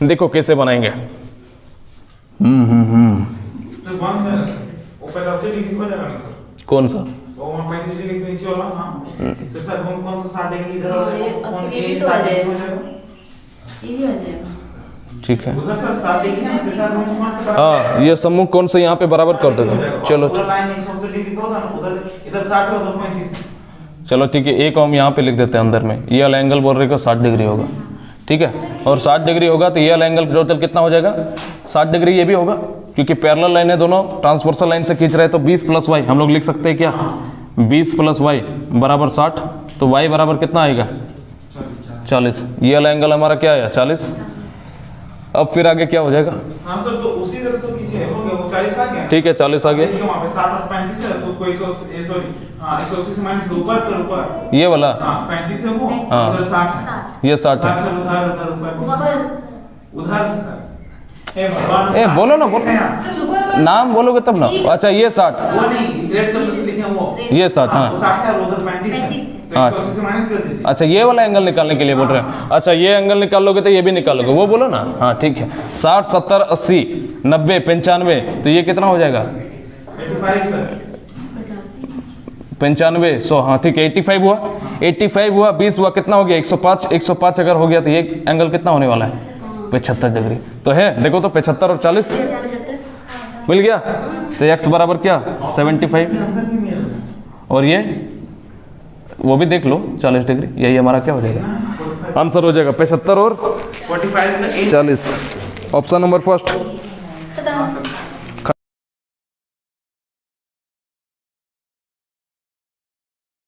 A: देखो कैसे बनाएंगे।
B: सर बंद है सर, वो 85 डिग्री हो जाएगा ना सर?
A: कौन सा?
B: वो 35 डिग्री के नीचे वाला। हाँ तो सर हम कौन सा 60 डिग्री इधर
C: हाँ, ये
B: कौन
C: ये भी
B: एक
C: तो आ
B: 60 डिग्री
C: जाएगा।
B: हो जाएगा?
C: ये भी आ जाएगा।
A: ठीक है,
B: उधर सर 60 डिग्री है, सर हम मान से
A: हाँ ये सम्मुख कौन से यहाँ पे बराबर कर देगा। चलो
B: पूरा लाइन 180 डिग्री का होगा ना, उधर इधर 60 होगा, उधर 35।
A: चलो ठीक है, एक हम यहाँ पे लिख देते हैं अंदर में। ये वाला एंगल बोल रहे को 60 डिग्री होगा, ठीक है। और 60 डिग्री होगा तो ये वाला एंगल टोटल कितना हो जाएगा? 60 डिग्री ये भी होगा, क्योंकि पैरेलल लाइन है, दोनों ट्रांसवर्सल लाइन से खींच रहे हैं। तो 20 + y हम लोग लिख सकते हैं क्या? 20 + y बराबर 60। तो y बराबर कितना आएगा? 40। ये वाला एंगल हमारा क्या आया? 40। अब फिर आगे क्या हो जाएगा?
B: हाँ सर, तो उसी तरह तो कीजिए, हो गया वो 40 आ गया।
A: ठीक है, 40 आ गया।
B: देखिए वहाँ पे 60 और 35 है, तो उसको 180 से माइनस ऊपर
A: ये वाला,
B: हाँ 35 है वो,
A: हाँ।
B: उधर 60 है।
A: ये 60 है।
B: सर उधर ऊपर
C: वहाँ पर
B: उधर सर भगवान,
A: ए बोलो ना, बोलो
B: यहाँ।
A: नाम बोलोगे तब ना। अच्छा ये 60,
B: वो नहीं, रेड कलर से लिखे हैं वो।
A: ये 60, हाँ
B: वो 60 है और उधर 35 है।
C: 35
B: तो
A: हाँ।
B: 180 से माइनस कर दीजिए।
A: अच्छा ये वाला एंगल निकालने के लिए बोल रहे हैं। अच्छा ये एंगल निकाल लोगे तो ये भी निकाल लोगे, वो बोलो ना। हाँ ठीक है, 60 70 80 90 95, तो ये कितना हो जाएगा?
B: 85 सर।
A: 95 100, हाँ ठीक है। 85 हुआ, 85 हुआ, 20 हुआ, कितना हो गया? 105। 105 अगर हो गया तो ये एंगल कितना होने वाला है? 75 डिग्री। तो है देखो तो 75 और 40 मिल गया। तो x बराबर क्या? 75। और ये वो भी देख लो 40 डिग्री, यही हमारा क्या हो जाएगा? आंसर हो जाएगा 75 और
B: 45 का
A: 40। Option number first.
C: पता नहीं।